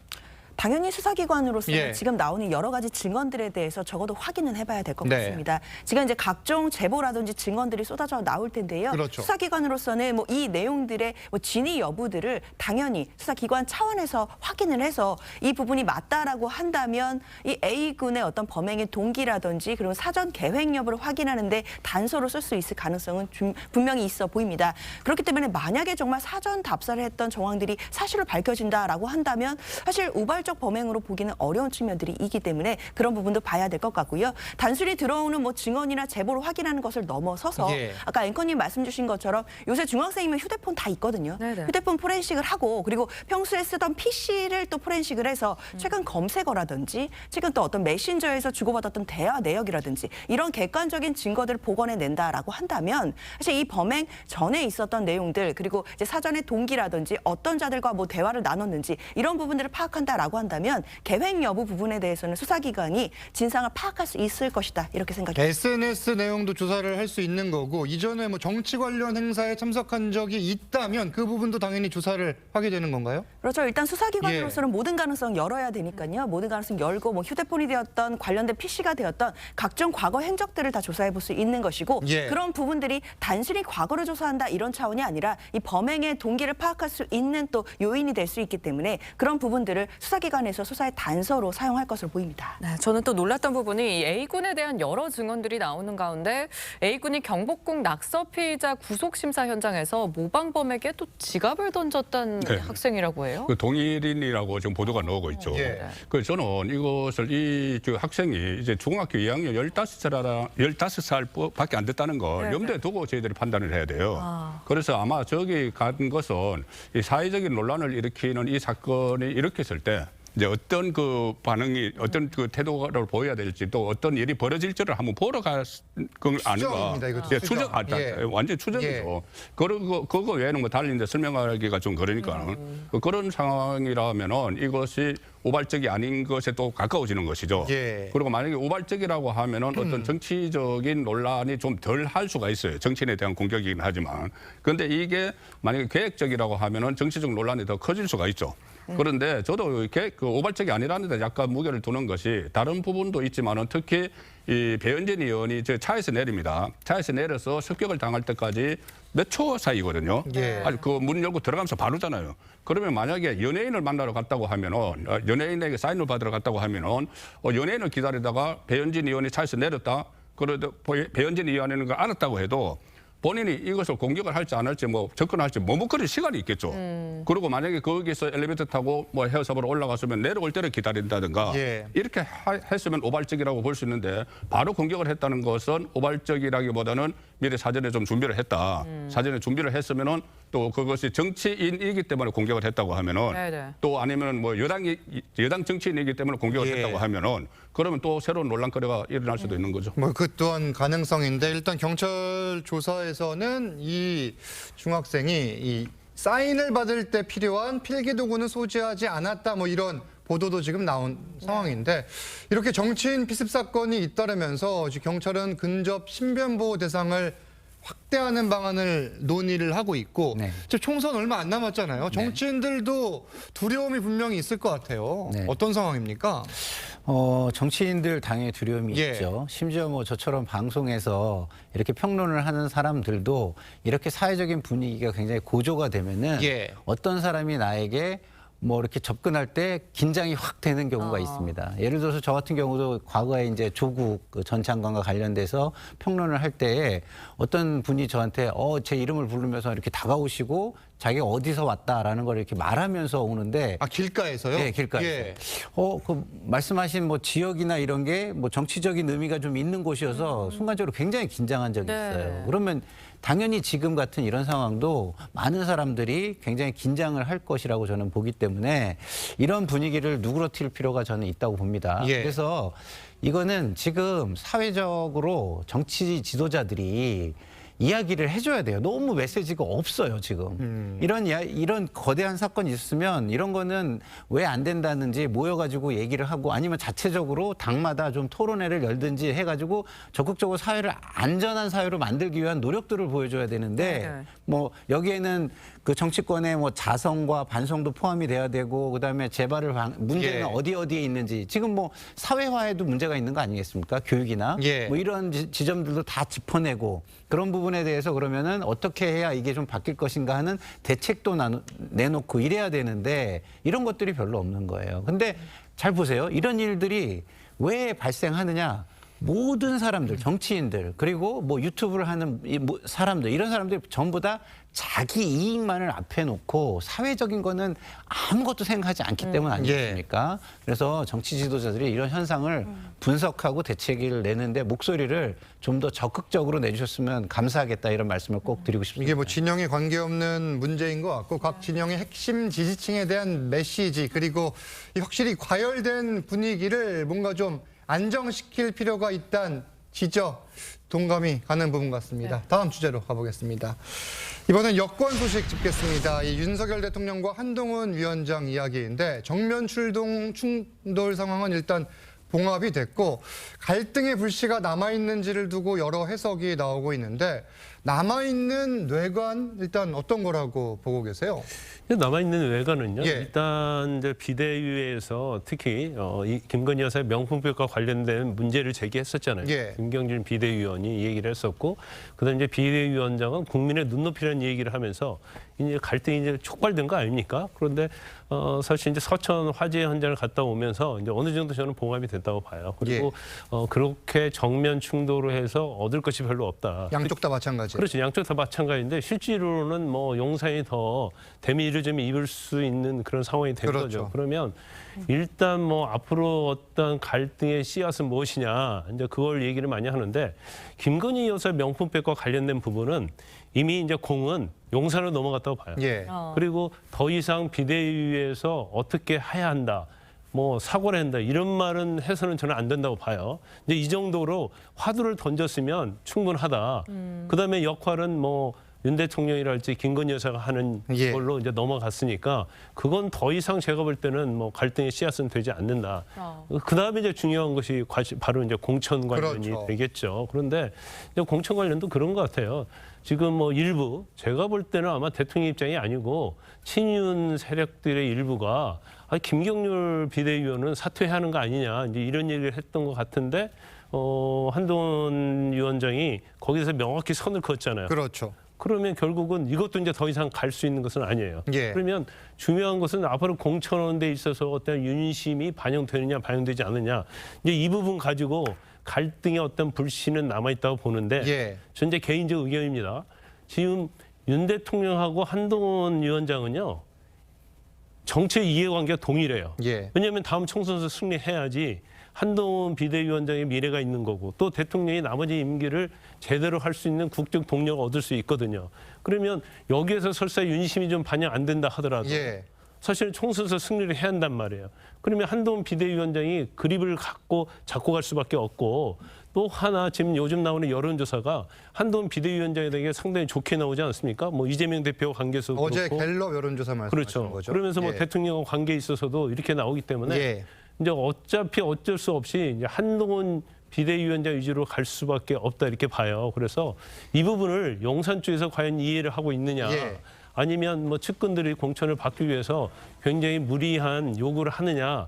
당연히 수사기관으로서는 예. 지금 나오는 여러 가지 증언들에 대해서 적어도 확인은 해봐야 될 것 네. 같습니다. 지금 이제 각종 제보라든지 증언들이 쏟아져 나올 텐데요. 그렇죠. 수사기관으로서는 뭐 이 내용들의 뭐 진위 여부들을 당연히 수사기관 차원에서 확인을 해서 이 부분이 맞다라고 한다면 이 A군의 어떤 범행의 동기라든지 그리고 사전 계획 여부를 확인하는데 단서로 쓸 수 있을 가능성은 분명히 있어 보입니다. 그렇기 때문에 만약에 정말 사전 답사를 했던 정황들이 사실로 밝혀진다라고 한다면 사실 우발 자발적 범행으로 보기는 어려운 측면들이 있기 때문에 그런 부분도 봐야 될 것 같고요. 단순히 들어오는 뭐 증언이나 제보를 확인하는 것을 넘어서서 예. 아까 앵커님 말씀 주신 것처럼 요새 중학생이면 휴대폰 다 있거든요. 네네. 휴대폰 포렌식을 하고 그리고 평소에 쓰던 PC를 또 포렌식을 해서 최근 검색어라든지 최근 또 어떤 메신저에서 주고받았던 대화 내역이라든지 이런 객관적인 증거들을 복원해낸다라고 한다면 사실 이 범행 전에 있었던 내용들 그리고 이제 사전의 동기라든지 어떤 자들과 뭐 대화를 나눴는지 이런 부분들을 파악한다라고 한다면 계획 여부 부분에 대해서는 수사기관이 진상을 파악할 수 있을 것이다 이렇게 생각합니다. SNS 내용도 조사를 할 수 있는 거고 이전에 뭐 정치 관련 행사에 참석한 적이 있다면 그 부분도 당연히 조사를 하게 되는 건가요? 그렇죠. 일단 수사기관으로서는 모든 가능성 열어야 되니까요. 모든 가능성 열고 뭐 휴대폰이 되었던 관련된 PC가 되었던 각종 과거 행적들을 다 조사해 볼 수 있는 것이고 예. 그런 부분들이 단순히 과거를 조사한다 이런 차원이 아니라 이 범행의 동기를 파악할 수 있는 또 요인이 될 수 있기 때문에 그런 부분들을 수사기관에서 수사의 단서로 사용할 것으로 보입니다. 네, 저는 또 놀랐던 부분이 이 A군에 대한 여러 증언들이 나오는 가운데 A군이 경복궁 낙서 피의자 구속 심사 현장에서 모방범에게 또 지갑을 던졌던 네. 학생이라고 해요. 그 동일인이라고 지금 보도가 나오고 있죠. 예. 그 저는 이것을 그 학생이 이제 중학교 2학년 15살밖에 안 됐다는 걸 네, 염두에 두고 저희들이 판단을 해야 돼요. 아. 그래서 아마 저기 간 것은 이 사회적인 논란을 일으키는 이 사건이 일으켰을 때 이제 어떤 그 반응이 어떤 그 태도를 보여야 될지 또 어떤 일이 벌어질지를 한번 보러 갈 건 아닌가. 추정입니다, 이것도 예, 추정. 추정. 예. 완전 추정이죠. 그거 외에는 뭐 달리는데 설명하기가 좀 그러니까는 그런 상황이라면은 이것이 우발적이 아닌 것에 또 가까워지는 것이죠. 예. 그리고 만약에 우발적이라고 하면은 어떤 정치적인 논란이 좀 덜 할 수가 있어요. 정치인에 대한 공격이긴 하지만. 그런데 이게 만약에 계획적이라고 하면은 정치적 논란이 더 커질 수가 있죠. 그런데 저도 그 우발적이 아니라는 데 약간 무게를 두는 것이 다른 부분도 있지만은 특히 이 배현진 의원이 저 차에서 내립니다. 차에서 내려서 습격을 당할 때까지 몇 초 사이거든요. 예. 아니, 그 문 열고 들어가면서 바로잖아요. 그러면 만약에 연예인을 만나러 갔다고 하면은 연예인에게 사인을 받으러 갔다고 하면은 연예인을 기다리다가 배현진 의원이 차에서 내렸다. 그래도 배현진 의원이라는 걸 알았다고 해도 본인이 이것을 공격을 할지 안 할지 뭐 접근할지 머뭇거릴 시간이 있겠죠. 그리고 만약에 거기서 엘리베이터 타고 뭐 헤어샵으로 올라갔으면 내려올 때를 기다린다든가 예. 이렇게 했으면 우발적이라고 볼 수 있는데 바로 공격을 했다는 것은 우발적이라기보다는 미리 사전에 좀 준비를 했다. 사전에 준비를 했으면은 또 그것이 정치인이기 때문에 공격을 했다고 하면은 네네. 또 아니면 뭐 여당 정치인이기 때문에 공격을 예. 했다고 하면은 그러면 또 새로운 논란거리가 일어날 수도 있는 거죠. 뭐 그 또한 가능성인데 일단 경찰 조사에서는 이 중학생이 이 사인을 받을 때 필요한 필기도구는 소지하지 않았다 뭐 이런 보도도 지금 나온 상황인데 이렇게 정치인 피습 사건이 잇따르면서 경찰은 근접 신변보호 대상을 확대하는 방안을 논의를 하고 있고 네. 이제 총선 얼마 안 남았잖아요. 정치인들도 두려움이 분명히 있을 것 같아요. 네. 어떤 상황입니까? 정치인들 당연히 두려움이 예. 있죠. 심지어 뭐 저처럼 방송에서 이렇게 평론을 하는 사람들도 이렇게 사회적인 분위기가 굉장히 고조가 되면은 예. 어떤 사람이 나에게 뭐 이렇게 접근할 때 긴장이 확 되는 경우가 있습니다. 예를 들어서 저 같은 경우도 과거에 이제 조국 전 장관과 관련돼서 평론을 할 때에 어떤 분이 저한테 제 이름을 부르면서 이렇게 다가오시고 자기가 어디서 왔다라는 걸 이렇게 말하면서 오는데 아 길가에서요? 네, 길가에서. 예. 그 말씀하신 뭐 지역이나 이런 게 뭐 정치적인 의미가 좀 있는 곳이어서 순간적으로 굉장히 긴장한 적이 네. 있어요. 그러면 당연히 지금 같은 이런 상황도 많은 사람들이 굉장히 긴장을 할 것이라고 저는 보기 때문에 이런 분위기를 누그러뜨릴 필요가 저는 있다고 봅니다. 예. 그래서 이거는 지금 사회적으로 정치 지도자들이 이야기를 해줘야 돼요. 너무 메시지가 없어요, 지금. 이런 거대한 사건이 있으면 이런 거는 왜 안 된다는지 모여가지고 얘기를 하고 아니면 자체적으로 당마다 좀 토론회를 열든지 해가지고 적극적으로 사회를 안전한 사회로 만들기 위한 노력들을 보여줘야 되는데 네. 뭐 여기에는 그 정치권의 뭐 자성과 반성도 포함이 돼야 되고 그다음에 재발을 문제는 예. 어디에 있는지 지금 뭐 사회화에도 문제가 있는 거 아니겠습니까? 교육이나 예. 뭐 이런 지점들도 다 짚어내고 그런 부분에 대해서 그러면은 어떻게 해야 이게 좀 바뀔 것인가 하는 대책도 내놓고 이래야 되는데 이런 것들이 별로 없는 거예요. 근데 잘 보세요. 이런 일들이 왜 발생하느냐? 모든 사람들, 정치인들, 그리고 뭐 유튜브를 하는 사람들, 이런 사람들이 전부 다 자기 이익만을 앞에 놓고 사회적인 거는 아무것도 생각하지 않기 때문 아니겠습니까? 그래서 정치 지도자들이 이런 현상을 분석하고 대책을 내는데 목소리를 좀 더 적극적으로 내주셨으면 감사하겠다, 이런 말씀을 꼭 드리고 싶습니다. 이게 뭐 진영에 관계없는 문제인 것 같고 각 진영의 핵심 지지층에 대한 메시지 그리고 확실히 과열된 분위기를 뭔가 좀 안정시킬 필요가 있다는 지적, 동감이 가는 부분 같습니다. 다음 주제로 가보겠습니다. 이번엔 여권 소식 짚겠습니다. 이 윤석열 대통령과 한동훈 위원장 이야기인데 정면 충돌 상황은 일단 봉합이 됐고 갈등의 불씨가 남아있는지를 두고 여러 해석이 나오고 있는데 남아있는 뇌관 일단 어떤 거라고 보고 계세요? 남아있는 외관은요. 예. 일단 이제 비대위에서 특히 이 김건희 여사의 명품백과 관련된 문제를 제기했었잖아요. 예. 김경준 비대위원이 이 얘기를 했었고, 그다음 이제 비대위원장은 국민의 눈높이라는 얘기를 하면서 이제 갈등이 이제 촉발된 거 아닙니까? 그런데 사실 이제 서천 화재 현장을 갔다 오면서 이제 어느 정도 저는 봉합이 됐다고 봐요. 그리고 그렇게 정면 충돌을 해서 얻을 것이 별로 없다. 양쪽 다 마찬가지. 그렇죠. 양쪽 다 마찬가지인데 실제로는 뭐 용산이 더 데미지를 좀 입을 수 있는 그런 상황이 된 그렇죠. 거죠. 그러면 일단 뭐 앞으로 어떤 갈등의 씨앗은 무엇이냐, 이제 그걸 얘기를 많이 하는데 김건희 여사 명품백과 관련된 부분은 이미 이제 공은 용산으로 넘어갔다고 봐요. 예. 그리고 더 이상 비대위에서 어떻게 해야 한다, 뭐 사과를 한다, 이런 말은 해서는 저는 안 된다고 봐요. 이제 이 정도로 화두를 던졌으면 충분하다. 그다음에 역할은 뭐 윤 대통령이랄지 김건희 여사가 하는 예. 걸로 이제 넘어갔으니까 그건 더 이상 제가 볼 때는 뭐 갈등의 씨앗은 되지 않는다. 그다음에 이제 중요한 것이 바로 이제 공천 관련이 그렇죠. 되겠죠. 그런데 이제 공천 관련도 그런 것 같아요. 지금 뭐 일부 제가 볼 때는 아마 대통령 입장이 아니고 친윤 세력들의 일부가 김경률 비대위원은 사퇴해야 하는 거 아니냐, 이제 이런 얘기를 했던 것 같은데 한동훈 위원장이 거기서 명확히 선을 그었잖아요. 그렇죠. 그러면 결국은 이것도 이제 더 이상 갈 수 있는 것은 아니에요. 예. 그러면 중요한 것은 앞으로 공천하는 데 있어서 어떤 윤심이 반영되느냐 반영되지 않느냐, 이제 이 부분 가지고 갈등의 어떤 불씨는 남아있다고 보는데 예. 전 이제 개인적 의견입니다. 지금 윤 대통령하고 한동훈 위원장은요, 정책 이해관계가 동일해요. 예. 왜냐하면 다음 총선에서 승리해야지 한동훈 비대위원장의 미래가 있는 거고, 또 대통령이 나머지 임기를 제대로 할 수 있는 국적 동력을 얻을 수 있거든요. 그러면 여기에서 설사 윤심이 좀 반영 안 된다 하더라도 예. 사실 총선에서 승리를 해야 한단 말이에요. 그러면 한동훈 비대위원장이 그립을 잡고 갈 수밖에 없고, 또 하나 지금 요즘 나오는 여론조사가 한동훈 비대위원장에 대해 상당히 좋게 나오지 않습니까? 뭐 이재명 대표 관계에서 어제 그렇고. 갤럽 여론조사 말씀하시는 그렇죠. 거죠? 그러면서 뭐 예. 대통령과 관계에 있어서도 이렇게 나오기 때문에 예. 이제 어차피 어쩔 수 없이 이제 한동훈 비대위원장 위주로 갈 수밖에 없다, 이렇게 봐요. 그래서 이 부분을 용산 쪽에서 과연 이해를 하고 있느냐, 예. 아니면 뭐 측근들이 공천을 받기 위해서 굉장히 무리한 요구를 하느냐,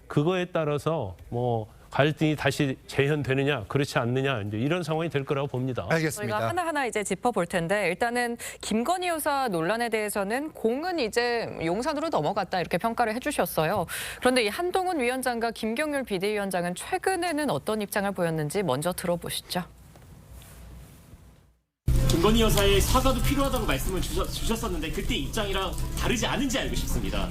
그거에 따라서 뭐 갈등이 다시 재현되느냐 그렇지 않느냐, 이제 이런 상황이 될 거라고 봅니다. 알겠습니다. 저희가 하나하나 이제 짚어볼 텐데 일단은 김건희 여사 논란에 대해서는 공은 이제 용산으로 넘어갔다, 이렇게 평가를 해주셨어요. 그런데 이 한동훈 위원장과 김경률 비대위원장은 최근에는 어떤 입장을 보였는지 먼저 들어보시죠. 김건희 여사의 사과도 필요하다고 말씀을 주셨었는데 그때 입장이랑 다르지 않은지 알고 싶습니다.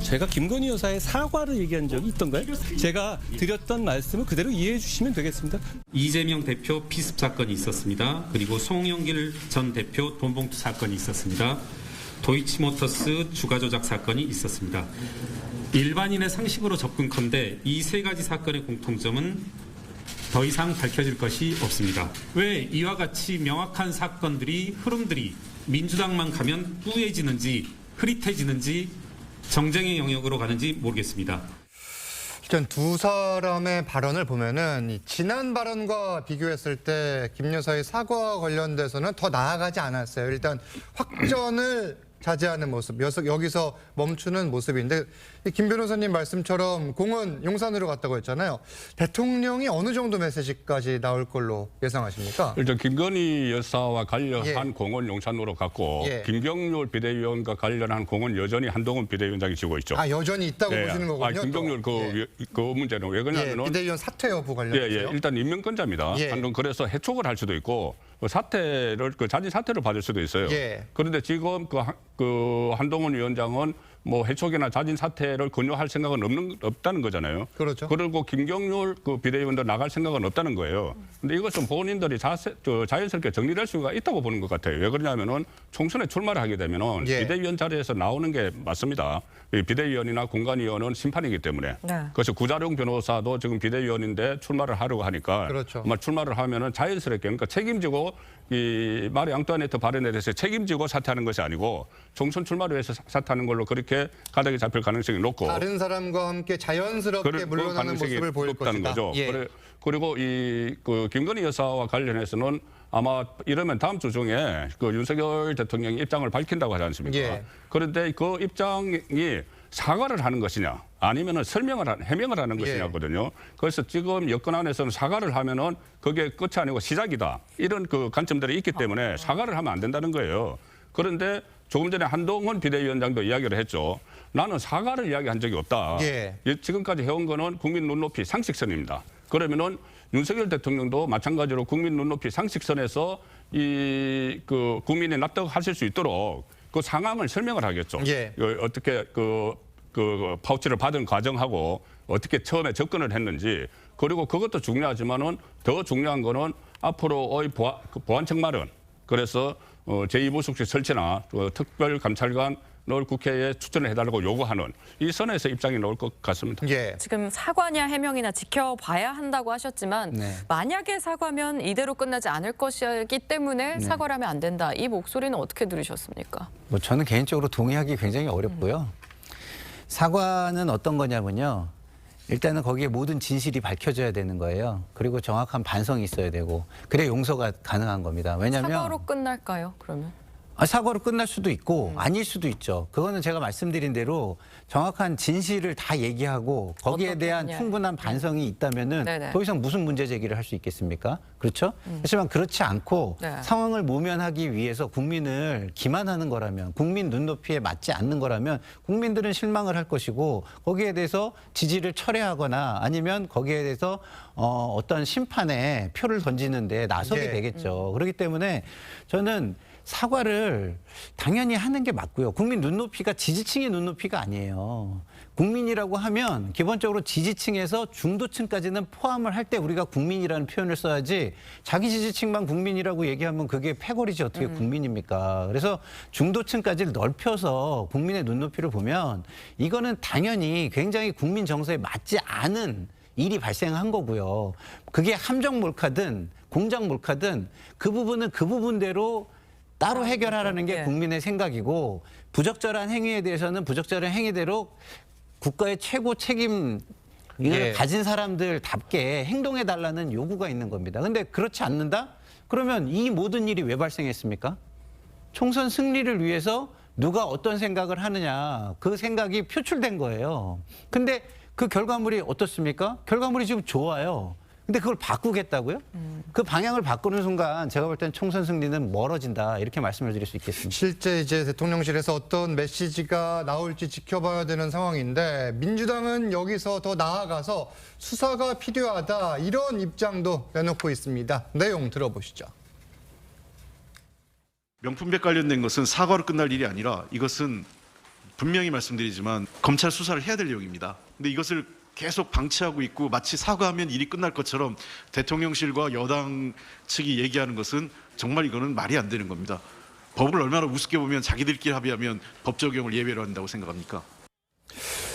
제가 김건희 여사의 사과를 얘기한 적이 있던가요? 제가 드렸던 말씀을 그대로 이해해 주시면 되겠습니다. 이재명 대표 피습 사건이 있었습니다. 그리고 송영길 전 대표 돈봉투 사건이 있었습니다. 도이치모터스 주가 조작 사건이 있었습니다. 일반인의 상식으로 접근컨대 이 세 가지 사건의 공통점은 더 이상 밝혀질 것이 없습니다. 왜 이와 같이 명확한 사건들이, 흐름들이 민주당만 가면 뿌얘지는지 흐릿해지는지 정쟁의 영역으로 가는지 모르겠습니다. 일단 두 사람의 발언을 보면은 이 지난 발언과 비교했을 때 김 여사의 사과 관련돼서는 더 나아가지 않았어요. 일단 확전을 자제하는 모습, 여기서 멈추는 모습인데 김 변호사님 말씀처럼 공은 용산으로 갔다고 했잖아요. 대통령이 어느 정도 메시지까지 나올 걸로 예상하십니까? 일단 김건희 여사와 관련한 예. 공은 용산으로 갔고 예. 김경률 비대위원과 관련한 공은 여전히 한동훈 비대위원장이 쥐고 있죠. 아, 여전히 있다고 예. 보시는 거군요. 김경률 그 문제는 왜 예, 그러냐면은 비대위원 사퇴 여부 관련해서요. 일단 임명권자입니다. 예. 한동 그래서 해촉을 할 수도 있고 자진 사퇴를 받을 수도 있어요. 예. 그런데 지금 그 한동훈 위원장은 뭐 해촉이나 자진 사퇴를 권유할 생각은 없다는 거잖아요. 그렇죠. 그리고 김경률 그 비대위원도 나갈 생각은 없다는 거예요. 근데 이것은 본인들이 자연스럽게 정리될 수가 있다고 보는 것 같아요. 왜 그러냐면은 총선에 출마를 하게 되면은 예. 비대위원 자리에서 나오는 게 맞습니다. 이 비대위원이나 공관위원은 심판이기 때문에. 네. 그래서 구자룡 변호사도 지금 비대위원인데 출마를 하려고 하니까 그렇죠. 아마 출마를 하면은 자연스럽게 그러니까 책임지고 이 마리 앙뚜아네트 발언에 대해서 책임지고 사퇴하는 것이 아니고 총선 출마를 위해서 사퇴하는 걸로 그렇게 가닥이 잡힐 가능성이 높고 다른 사람과 함께 자연스럽게 물러나는 모습을 보일 높다는 것이다. 거죠. 예. 그리고 그 김건희 여사와 관련해서는 아마 이러면 다음 주 중에 그 윤석열 대통령이 입장을 밝힌다고 하지 않습니까? 예. 그런데 그 입장이 사과를 하는 것이냐 아니면은 해명을 하는 것이냐거든요. 그래서 지금 여권 안에서는 사과를 하면은 그게 끝이 아니고 시작이다. 이런 그 관점들이 있기 때문에 사과를 하면 안 된다는 거예요. 그런데 조금 전에 한동훈 비대위원장도 이야기를 했죠. 나는 사과를 이야기한 적이 없다. 예. 지금까지 해온 거는 국민 눈높이 상식선입니다. 그러면은 윤석열 대통령도 마찬가지로 국민 눈높이 상식선에서 그 국민이 납득하실 수 있도록 그 상황을 설명을 하겠죠. 예. 어떻게 그 파우치를 받은 과정하고 어떻게 처음에 접근을 했는지 그리고 그것도 중요하지만은 더 중요한 거는 앞으로의 보안청 마련 그래서 제2부속실 설치나 특별감찰관을 국회에 추천을 해달라고 요구하는 이 선에서 입장이 나올 것 같습니다. 예. 지금 사과냐 해명이나 지켜봐야 한다고 하셨지만 네. 만약에 사과면 이대로 끝나지 않을 것이기 때문에 사과를 하면 안 된다. 이 목소리는 어떻게 들으셨습니까? 뭐 저는 개인적으로 동의하기 굉장히 어렵고요. 사과는 어떤 거냐면요. 일단은 거기에 모든 진실이 밝혀져야 되는 거예요. 그리고 정확한 반성이 있어야 되고 그래 용서가 가능한 겁니다. 왜냐하면 사과로 끝날까요? 그러면? 사과로 끝날 수도 있고 아닐 수도 있죠. 그거는 제가 말씀드린 대로 정확한 진실을 다 얘기하고 거기에 대한 하냐. 충분한 반성이 있다면은 네네. 더 이상 무슨 문제 제기를 할 수 있겠습니까? 그렇죠? 하지만 그렇지 않고 네. 상황을 모면하기 위해서 국민을 기만하는 거라면 국민 눈높이에 맞지 않는 거라면 국민들은 실망을 할 것이고 거기에 대해서 지지를 철회하거나 아니면 거기에 대해서 어떤 심판에 표를 던지는 데 나서게 예. 되겠죠. 그렇기 때문에 저는 사과를 당연히 하는 게 맞고요. 국민 눈높이가 지지층의 눈높이가 아니에요. 국민이라고 하면 기본적으로 지지층에서 중도층까지는 포함을 할 때 우리가 국민이라는 표현을 써야지 자기 지지층만 국민이라고 얘기하면 그게 패거리지 어떻게 국민입니까? 그래서 중도층까지 넓혀서 국민의 눈높이를 보면 이거는 당연히 굉장히 국민 정서에 맞지 않은 일이 발생한 거고요. 그게 함정 몰카든 공작 몰카든 그 부분은 그 부분대로 따로 해결하라는 게 예. 국민의 생각이고 부적절한 행위에 대해서는 부적절한 행위대로 국가의 최고 책임을 예. 가진 사람들답게 행동해달라는 요구가 있는 겁니다. 근데 그렇지 않는다? 그러면 이 모든 일이 왜 발생했습니까? 총선 승리를 위해서 누가 어떤 생각을 하느냐 그 생각이 표출된 거예요. 근데 그 결과물이 어떻습니까? 결과물이 지금 좋아요. 근데 그걸 바꾸겠다고요? 그 방향을 바꾸는 순간 제가 볼 땐 총선 승리는 멀어진다 이렇게 말씀을 드릴 수 있겠습니다. 실제 이제 대통령실에서 어떤 메시지가 나올지 지켜봐야 되는 상황인데 민주당은 여기서 더 나아가서 수사가 필요하다 이런 입장도 내놓고 있습니다. 내용 들어보시죠. 명품백 관련된 것은 사과로 끝날 일이 아니라 이것은 분명히 말씀드리지만 검찰 수사를 해야 될 내용입니다. 근데 이것을 계속 방치하고 있고 마치 사과하면 일이 끝날 것처럼 대통령실과 여당 측이 얘기하는 것은 정말 이거는 말이 안 되는 겁니다. 법을 얼마나 우습게 보면 자기들끼리 합의하면 법 적용을 예외로 한다고 생각합니까?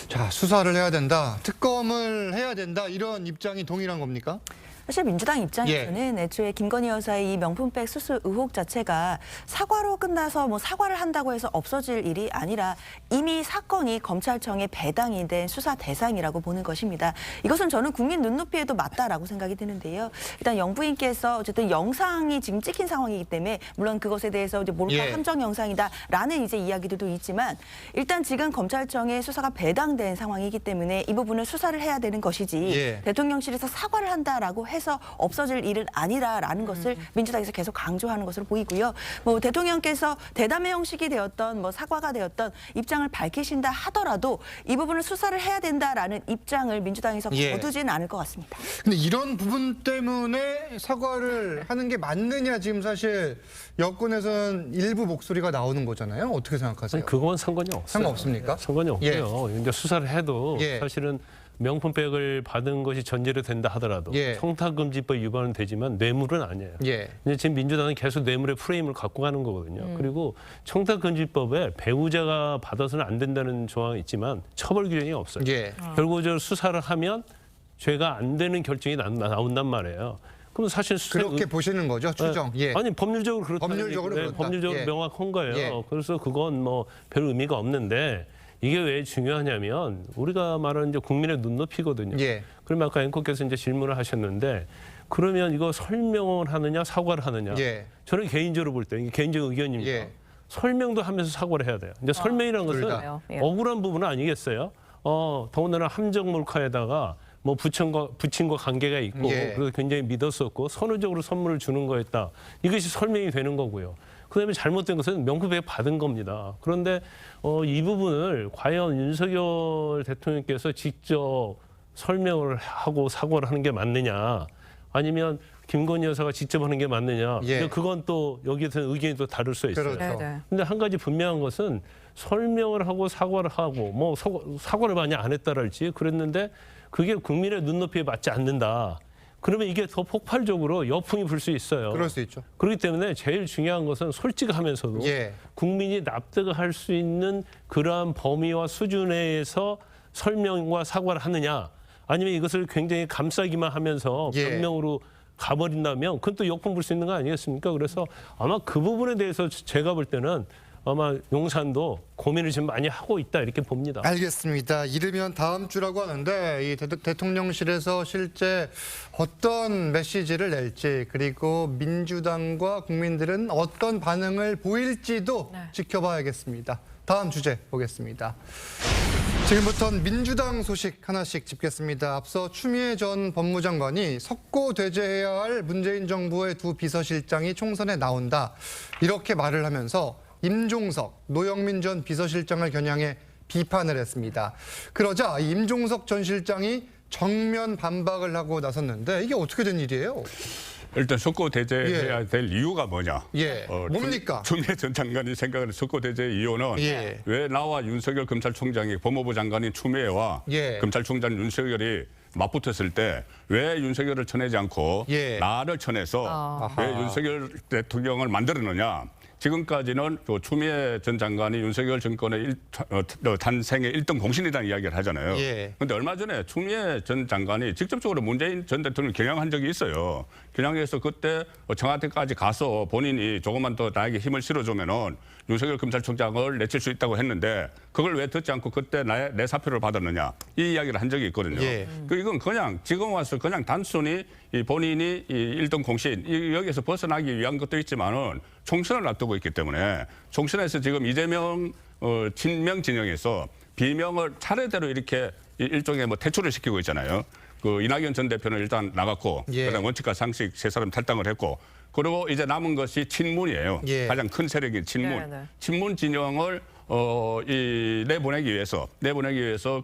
자, 수사를 해야 된다. 특검 특검을 해야 된다 이런 입장이 동일한 겁니까? 사실 민주당 입장에서는 애초에 김건희 여사의 이 명품백 수수 의혹 자체가 사과로 끝나서 뭐 사과를 한다고 해서 없어질 일이 아니라 이미 사건이 검찰청에 배당이 된 수사 대상이라고 보는 것입니다. 이것은 저는 국민 눈높이에도 맞다라고 생각이 드는데요. 일단 영부인께서 어쨌든 영상이 지금 찍힌 상황이기 때문에 물론 그것에 대해서 이제 몰카 함정 영상이다라는 이제 이야기들도 있지만 일단 지금 검찰청에 수사가 배당된 상황이기 때문에 이 부분을 수사를 해야 되는 것이지 대통령실에서 사과를 한다라고 해서 없어질 일은 아니다라는 것을 민주당에서 계속 강조하는 것으로 보이고요. 뭐 대통령께서 대담의 형식이 되었던 뭐 사과가 되었던 입장을 밝히신다 하더라도 이 부분을 수사를 해야 된다라는 입장을 민주당에서 거두지는 않을 것 같습니다. 근데 이런 부분 때문에 사과를 하는 게 맞느냐 지금 사실 여권에서는 일부 목소리가 나오는 거잖아요. 어떻게 생각하세요? 아니, 그건 상관이 없어요. 상관없습니까? 상관이 없고요. 이제 수사를 해도 사실은 명품백을 받은 것이 전제로 된다 하더라도 청탁금지법 위반은 되지만 뇌물은 아니에요. 근데 지금 민주당은 계속 뇌물의 프레임을 갖고 가는 거거든요. 그리고 청탁금지법에 배우자가 받아서는 안 된다는 조항이 있지만 처벌 규정이 없어요. 결국적으로 수사를 하면 죄가 안 되는 결정이 나온단 말이에요. 그럼 사실 그렇게 보시는 거죠, 추정? 아니 법률적으로 그렇다. 법률적으로 법률적으로 명확한 거예요. 그래서 그건 뭐 별 의미가 없는데. 이게 왜 중요하냐면 우리가 말하는 이제 국민의 눈높이거든요. 그러면 아까 앵커께서 이제 질문을 하셨는데 그러면 이거 설명을 하느냐 사과를 하느냐. 저는 개인적으로 볼 때 이게 개인적 의견입니다. 설명도 하면서 사과를 해야 돼요. 이제 설명이라는 것은 억울한 부분은 아니겠어요. 더군다나 함정 몰카에다가 뭐 부친과 관계가 있고 그래서 굉장히 믿었었고 선의적으로 선물을 주는 거였다. 이것이 설명이 되는 거고요. 그다음에 잘못된 것은 명품백 받은 겁니다. 그런데 이 부분을 과연 윤석열 대통령께서 직접 설명을 하고 사과를 하는 게 맞느냐 아니면 김건희 여사가 직접 하는 게 맞느냐. 그건 또 여기에서는 의견이 또 다를 수 있어요. 그런데 한 가지 분명한 것은 설명을 하고 사과를 하고 뭐 사과를 많이 안 했다랄지 그랬는데 그게 국민의 눈높이에 맞지 않는다. 그러면 이게 더 폭발적으로 여풍이 불 수 있어요. 그럴 수 있죠. 그렇기 때문에 제일 중요한 것은 솔직하면서도 국민이 납득할 수 있는 그러한 범위와 수준 내에서 설명과 사과를 하느냐 아니면 이것을 굉장히 감싸기만 하면서 변명으로 가버린다면 그건 또 역풍 불 수 있는 거 아니겠습니까? 그래서 아마 그 부분에 대해서 제가 볼 때는 아마 용산도 고민을 지금 많이 하고 있다 이렇게 봅니다. 알겠습니다. 이르면 다음 주라고 하는데 이 대통령실에서 실제 어떤 메시지를 낼지 그리고 민주당과 국민들은 어떤 반응을 보일지도 지켜봐야겠습니다. 다음 주제 보겠습니다. 지금부터는 민주당 소식 하나씩 짚겠습니다. 앞서 추미애 전 법무장관이 석고대죄해야 할 문재인 정부의 두 비서실장이 총선에 나온다. 이렇게 말을 하면서 임종석, 노영민 전 비서실장을 겨냥해 비판을 했습니다. 그러자 임종석 전 실장이 정면 반박을 하고 나섰는데 이게 어떻게 된 일이에요? 일단 석고대죄해야 될 이유가 뭐냐? 뭡니까? 추미애 전 장관이 생각하는 석고대죄 이유는 왜 나와 윤석열 검찰총장이 법무부 장관인 추미애와 검찰총장 윤석열이 맞붙었을 때 왜 윤석열을 쳐내지 않고 나를 쳐내서 왜 윤석열 대통령을 만들었느냐? 지금까지는 추미애 전 장관이 윤석열 정권의 탄생의 1등 공신이라는 이야기를 하잖아요. 그런데 얼마 전에 추미애 전 장관이 직접적으로 문재인 전 대통령을 겨냥한 적이 있어요. 겨냥해서 그때 청와대까지 가서 본인이 조금만 더 나에게 힘을 실어주면은 윤석열 검찰총장을 내칠 수 있다고 했는데 그걸 왜 듣지 않고 그때 내 사표를 받았느냐 이 이야기를 한 적이 있거든요. 이건 그냥 지금 와서 그냥 단순히 본인이 1등 공신 여기에서 벗어나기 위한 것도 있지만은 총선을 앞두고 있기 때문에 총선에서 지금 이재명 친명 진영에서 비명을 차례대로 이렇게 일종의 뭐 퇴출을 시키고 있잖아요. 그 이낙연 전 대표는 일단 나갔고 그다음 원칙과 상식 세 사람 탈당을 했고 그리고 이제 남은 것이 친문이에요. 가장 큰 세력인 친문. 친문 진영을 내보내기 위해서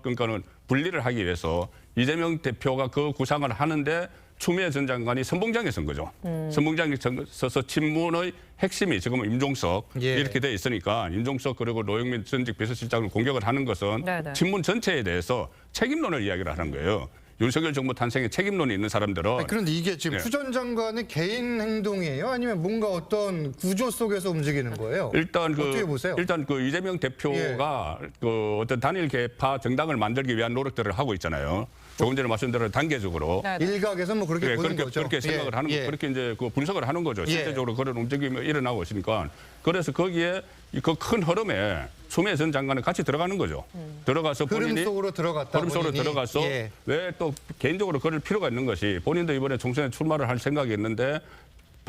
그러니까는 분리를 하기 위해서 이재명 대표가 그 구상을 하는데 추미애 전 장관이 선봉장에 선 거죠. 선봉장에 서서 친문의 핵심이 지금 임종석 이렇게 돼 있으니까 임종석 그리고 노영민 전직 비서실장을 공격을 하는 것은 친문 전체에 대해서 책임론을 이야기를 하는 거예요. 윤석열 정부 탄생에 책임론이 있는 사람들은 그런데 이게 지금 추 전 장관의 개인 행동이에요? 아니면 뭔가 어떤 구조 속에서 움직이는 거예요? 일단 어떻게 보세요? 일단 이재명 대표가 어떤 단일 계파 정당을 만들기 위한 노력들을 하고 있잖아요. 조금 전에 말씀드린 대로 단계적으로 네. 일각에서 뭐 그렇게 보는 거죠. 그렇게 생각을 하는 거, 그렇게 이제 그 분석을 하는 거죠. 예. 실제적으로 그런 움직임이 일어나고 있으니까. 그래서 거기에 그 큰 흐름에 추미애 전 장관은 같이 들어가는 거죠. 들어가서 흐름 본인이 속으로 들어갔다. 흐름 속으로 본인이. 들어가서 예. 왜 또 개인적으로 그럴 필요가 있는 것이 본인도 이번에 총선에 출마를 할 생각이 있는데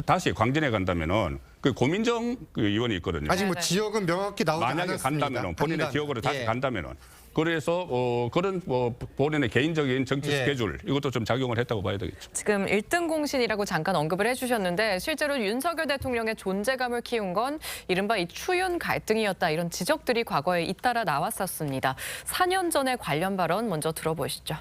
다시 광진에 간다면은 그 고민정 그 의원이 있거든요. 아직 뭐 네네. 지역은 명확히 나오지 만약에 않았습니다. 간다면은 본인의 간다면. 지역으로 다시 예. 간다면은 그래서 그런 뭐 본인의 개인적인 정치 예. 스케줄 이것도 좀 작용을 했다고 봐야 되겠죠. 지금 1등 공신이라고 잠깐 언급을 해주셨는데 실제로 윤석열 대통령의 존재감을 키운 건 이른바 이 추윤 갈등이었다 이런 지적들이 과거에 잇따라 나왔었습니다. 4년 전의 관련 발언 먼저 들어보시죠.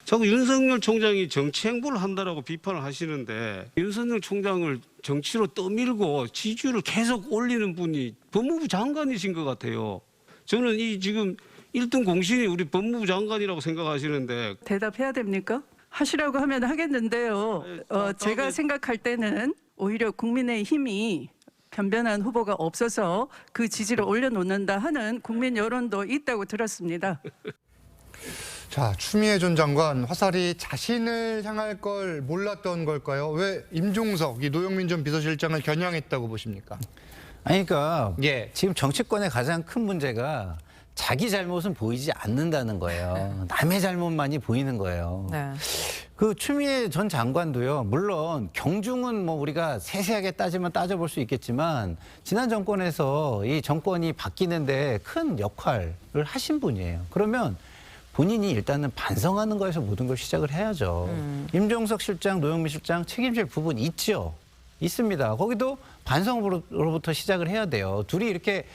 자꾸 윤석열 총장이 정치 행보를 한다라고 비판을 하시는데 윤석열 총장을 정치로 떠밀고 지지율을 계속 올리는 분이 법무부 장관이신 것 같아요. 저는 이 지금 1등 공신이 우리 법무부 장관이라고 생각하시는데 대답해야 됩니까? 하시라고 하면 하겠는데요. 제가 생각할 때는 오히려 국민의힘이 변변한 후보가 없어서 그 지지를 올려놓는다 하는 국민 여론도 있다고 들었습니다. 자, 추미애 전 장관 화살이 자신을 향할 걸 몰랐던 걸까요? 왜 임종석, 이 노영민 전 비서실장을 겨냥했다고 보십니까? 아니, 그러니까 예. 지금 정치권의 가장 큰 문제가 자기 잘못은 보이지 않는다는 거예요. 남의 잘못만이 보이는 거예요. 네. 그 추미애 전 장관도요. 물론 경중은 뭐 우리가 세세하게 따지면 따져볼 수 있겠지만 지난 정권에서 이 정권이 바뀌는데 큰 역할을 하신 분이에요. 그러면 본인이 일단은 반성하는 거에서 모든 걸 시작을 해야죠. 임종석 실장, 노영민 실장 책임질 부분 있죠. 있습니다. 거기도 반성으로부터 시작을 해야 돼요. 둘이 이렇게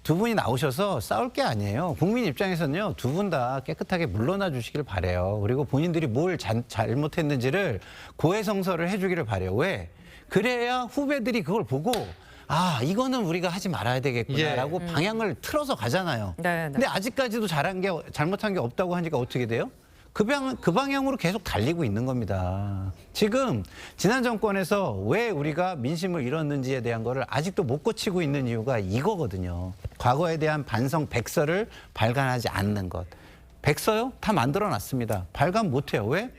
두 분이 나오셔서 싸울 게 아니에요. 국민 입장에서는요. 두 분 다 깨끗하게 물러나 주시길 바라요. 그리고 본인들이 뭘 잘못했는지를 고해성사를 해주기를 바라요. 왜? 그래야 후배들이 그걸 보고 아, 이거는 우리가 하지 말아야 되겠구나라고 방향을 틀어서 가잖아요. 네, 네. 근데 아직까지도 잘못한 게 없다고 하니까 어떻게 돼요? 그 방향으로 계속 달리고 있는 겁니다. 지금 지난 정권에서 왜 우리가 민심을 잃었는지에 대한 거를 아직도 못 고치고 있는 이유가 이거거든요. 과거에 대한 반성 백서를 발간하지 않는 것. 백서요? 다 만들어놨습니다. 발간 못해요. 왜?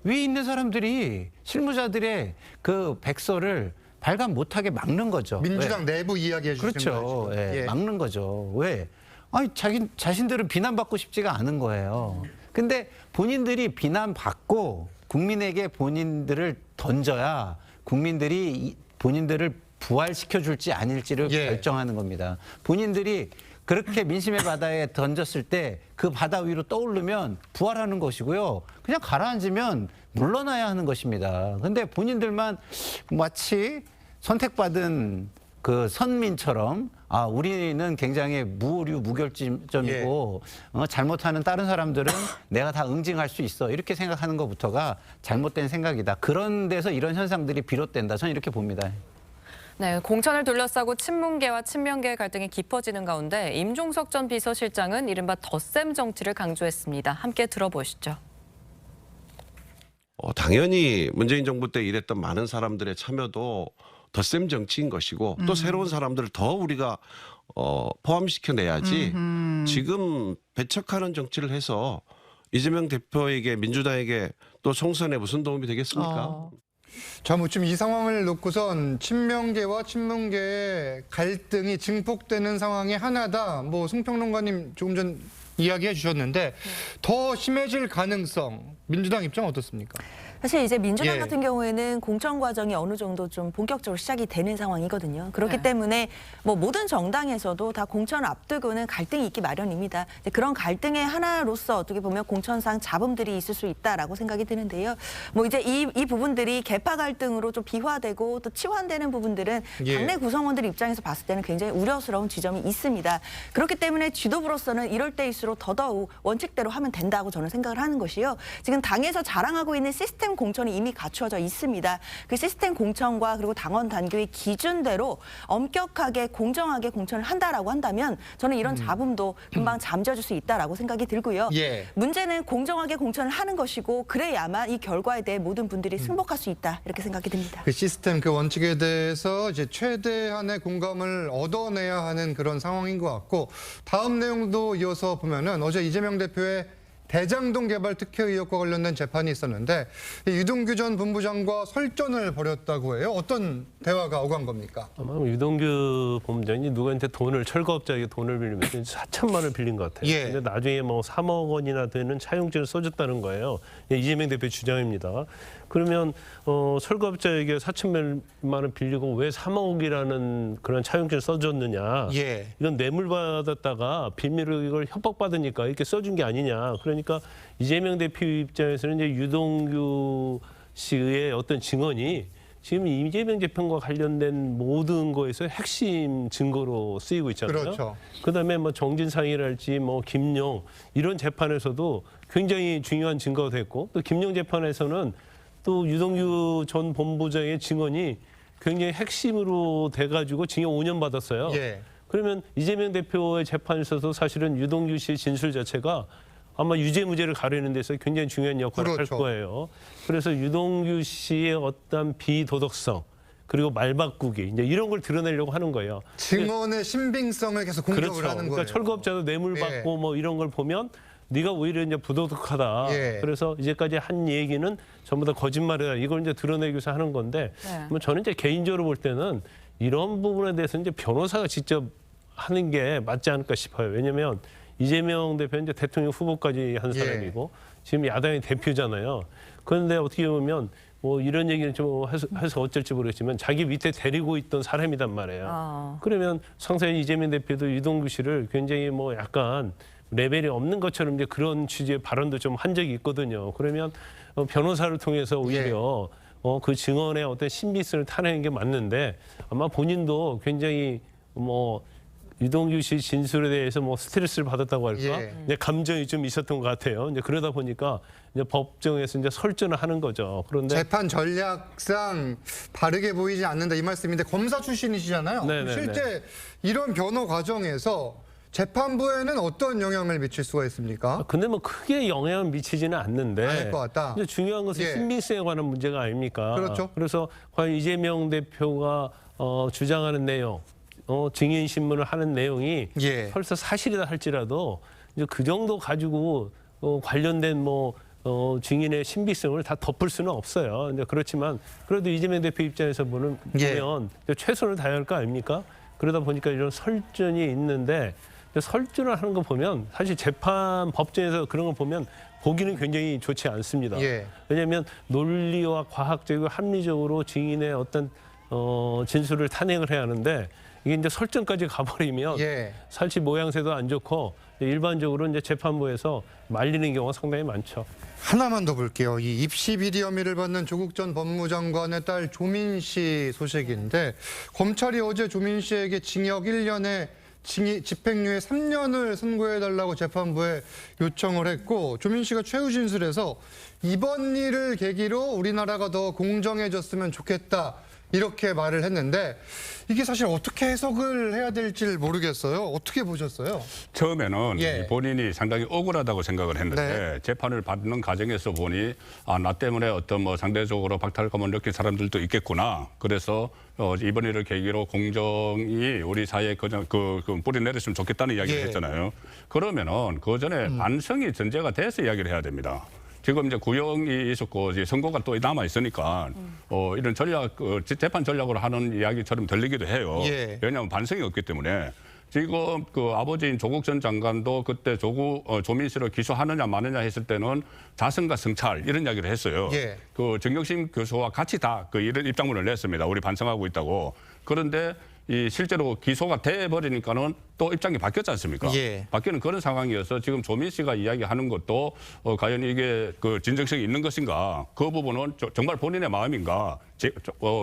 위에 있는 사람들이 실무자들의 그 백서를 발간 못하게 막는 거죠. 민주당 왜? 내부 이야기해 주시는 그렇죠. 거죠. 예, 막는 거죠. 왜? 아니, 자신들은 비난받고 싶지가 않은 거예요. 근데 본인들이 비난받고 국민에게 본인들을 던져야 국민들이 본인들을 부활시켜 줄지 아닐지를 결정하는 겁니다. 본인들이 그렇게 민심의 바다에 던졌을 때 그 바다 위로 떠오르면 부활하는 것이고요. 그냥 가라앉으면 물러나야 하는 것입니다. 근데 본인들만 마치 선택받은 그 선민처럼 아, 우리는 굉장히 무오류 무결점이고 잘못하는 다른 사람들은 내가 다 응징할 수 있어. 이렇게 생각하는 것부터가 잘못된 생각이다. 그런 데서 이런 현상들이 비롯된다. 저는 이렇게 봅니다. 네, 공천을 둘러싸고 친문계와 친명계의 갈등이 깊어지는 가운데 임종석 전 비서실장은 이른바 덧셈 정치를 강조했습니다. 함께 들어보시죠. 당연히 문재인 정부 때 일했던 많은 사람들의 참여도 덧셈 정치인 것이고 또 새로운 사람들을 더 우리가 포함시켜 내야지 지금 배척하는 정치를 해서 이재명 대표에게 민주당에게 또 총선에 무슨 도움이 되겠습니까? 자, 뭐 지금 이 상황을 놓고선 친명계와 친문계의 갈등이 증폭되는 상황이 하나다. 뭐 송평론가님 조금 전 이야기해 주셨는데 더 심해질 가능성 민주당 입장 어떻습니까? 사실 이제 민주당 같은 경우에는 공천 과정이 어느 정도 좀 본격적으로 시작이 되는 상황이거든요. 그렇기 때문에 뭐 모든 정당에서도 다 공천을 앞두고는 갈등이 있기 마련입니다. 그런 갈등의 하나로서 어떻게 보면 공천상 잡음들이 있을 수 있다라고 생각이 드는데요. 뭐 이제 이 부분들이 계파 갈등으로 좀 비화되고 또 치환되는 부분들은 당내 구성원들 입장에서 봤을 때는 굉장히 우려스러운 지점이 있습니다. 그렇기 때문에 지도부로서는 이럴 때일수록 더더욱 원칙대로 하면 된다고 저는 생각을 하는 것이요. 지금 당에서 자랑하고 있는 시스템 시스템 공천이 이미 갖추어져 있습니다. 그 시스템 공천과 그리고 당원 당규의 기준대로 엄격하게 공정하게 공천을 한다라고 한다면 저는 이런 잡음도 금방 잠재워줄 수 있다라고 생각이 들고요. 예. 문제는 공정하게 공천을 하는 것이고 그래야만 이 결과에 대해 모든 분들이 승복할 수 있다 이렇게 생각이 듭니다. 그 시스템 그 원칙에 대해서 이제 최대한의 공감을 얻어내야 하는 그런 상황인 것 같고 다음 내용도 이어서 보면은 어제 이재명 대표의 대장동 개발 특혜 의혹과 관련된 재판이 있었는데 유동규 전 본부장과 설전을 벌였다고 해요. 어떤 대화가 오간 겁니까? 아마 유동규 본부장이 누구한테 철거업자에게 돈을 빌리면서 4천만 원을 빌린 것 같아요. 예. 근데 나중에 뭐 3억 원이나 되는 차용증을 써줬다는 거예요. 이재명 대표 주장입니다. 그러면 철거업자에게 4천만 원 빌리고 왜 3억이라는 그런 차용증을 써줬느냐? 예. 이건 뇌물 받았다가 비밀로 이걸 협박받으니까 이렇게 써준 게 아니냐? 그러니까 이재명 대표 입장에서는 이제 유동규 씨의 어떤 증언이 지금 이재명 재판과 관련된 모든 거에서 핵심 증거로 쓰이고 있잖아요. 그렇죠. 그다음에 뭐 정진상이랄지 뭐 김용 이런 재판에서도 굉장히 중요한 증거가 됐고 또 김용 재판에서는 또 유동규 전 본부장의 증언이 굉장히 핵심으로 돼가지고 징역 5년 받았어요. 예. 그러면 이재명 대표의 재판에서도 사실은 유동규 씨의 진술 자체가 아마 유죄 무죄를 가리는 데서 굉장히 중요한 역할을 그렇죠. 할 거예요. 그래서 유동규 씨의 어떤 비도덕성 그리고 말바꾸기 이제 이런 걸 드러내려고 하는 거예요. 증언의 신빙성을 계속 공격을 그렇죠. 하는 거예요. 그러니까 철거업자도 뇌물 받고 뭐 이런 걸 보면 네가 오히려 이제 부도덕하다. 예. 그래서 이제까지 한 얘기는 전부 다 거짓말이다. 이걸 이제 드러내기 위해서 하는 건데, 뭐 저는 이제 개인적으로 볼 때는 이런 부분에 대해서 이제 변호사가 직접 하는 게 맞지 않을까 싶어요. 왜냐하면 이재명 대표는 이제 대통령 후보까지 한 사람이고 지금 야당의 대표잖아요. 그런데 어떻게 보면 뭐 이런 얘기는 좀 해서 어쩔지 모르겠지만 자기 밑에 데리고 있던 사람이단 말이에요. 그러면 상세히 이재명 대표도 유동규 씨를 굉장히 뭐 약간 레벨이 없는 것처럼 이제 그런 취지의 발언도 좀 한 적이 있거든요. 그러면 변호사를 통해서 오히려 그 증언의 어떤 신빙성을 타내는 게 맞는데 아마 본인도 굉장히 뭐 유동규 씨 진술에 대해서 뭐 스트레스를 받았다고 할까? 이제 감정이 좀 있었던 것 같아요. 이제 그러다 보니까 이제 법정에서 이제 설전을 하는 거죠. 그런데 재판 전략상 바르게 보이지 않는다 이 말씀인데 검사 출신이시잖아요. 네네네. 실제 이런 변호 과정에서 재판부에는 어떤 영향을 미칠 수가 있습니까? 근데 뭐 크게 영향을 미치지는 않는데 않을 것 같다. 근데 중요한 것은 신빙성에 관한 문제가 아닙니까? 그렇죠. 그래서 과연 이재명 대표가 주장하는 내용, 증인 신문을 하는 내용이 설사 사실이다 할지라도 이제 그 정도 가지고 관련된 뭐 증인의 신빙성을 다 덮을 수는 없어요. 근데 그렇지만 그래도 이재명 대표 입장에서 보면 최선을 다해야 할 거 아닙니까? 그러다 보니까 이런 설전이 있는데 설전을 하는 거 보면 사실 재판 법정에서 그런 거 보면 보기는 굉장히 좋지 않습니다. 왜냐하면 논리와 과학적이고 합리적으로 증인의 어떤 진술을 탄핵을 해야 하는데 이게 이제 설전까지 가버리면 사실 모양새도 안 좋고 일반적으로 이제 재판부에서 말리는 경우가 상당히 많죠. 하나만 더 볼게요. 이 입시 비리 혐의를 받는 조국 전 법무장관의 딸 조민 씨 소식인데 검찰이 어제 조민 씨에게 징역 1년에 집행유예 3년을 선고해달라고 재판부에 요청을 했고 조민 씨가 최후 진술에서 이번 일을 계기로 우리나라가 더 공정해졌으면 좋겠다. 이렇게 말을 했는데 이게 사실 어떻게 해석을 해야 될지 모르겠어요. 어떻게 보셨어요? 처음에는 본인이 상당히 억울하다고 생각을 했는데 재판을 받는 과정에서 보니 나 때문에 어떤 뭐 상대적으로 박탈감을 느낀 사람들도 있겠구나. 그래서 이번 일을 계기로 공정이 우리 사회에 그 뿌리 내렸으면 좋겠다는 이야기를 했잖아요. 그러면은 그 전에 반성이 전제가 돼서 이야기를 해야 됩니다. 지금 이제 구형이 있었고 이제 선고가 또 남아 있으니까 이런 전략 재판 전략으로 하는 이야기처럼 들리기도 해요. 왜냐하면 반성이 없기 때문에 지금 그 아버지인 조국 전 장관도 그때 조민 씨를 기소하느냐 마느냐 했을 때는 자성과 성찰 이런 이야기를 했어요. 그 정경심 교수와 같이 다 그 이런 입장문을 냈습니다. 우리 반성하고 있다고. 그런데 이 실제로 기소가 돼 버리니까는 또 입장이 바뀌었지 않습니까? 바뀌는 그런 상황이어서 지금 조민 씨가 이야기하는 것도 과연 이게 그 진정성이 있는 것인가? 그 부분은 정말 본인의 마음인가?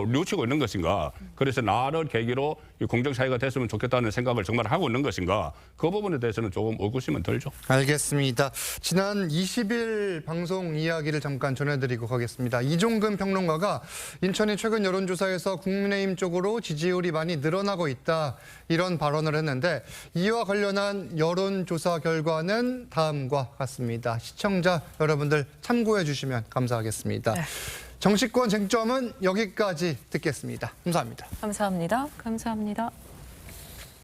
뉘우치고 있는 것인가. 그래서 나를 계기로 이 공정사회가 됐으면 좋겠다는 생각을 정말 하고 있는 것인가. 그 부분에 대해서는 조금 의구심은 들죠. 알겠습니다. 지난 20일 방송 이야기를 잠깐 전해드리고 가겠습니다. 이종근 평론가가 인천이 최근 여론조사에서 국민의힘 쪽으로 지지율이 많이 늘어나고 있다 이런 발언을 했는데 이와 관련한 여론조사 결과는 다음과 같습니다. 시청자 여러분들 참고해 주시면 감사하겠습니다. 네. 정치권 쟁점은 여기까지 듣겠습니다. 감사합니다. 감사합니다. 감사합니다.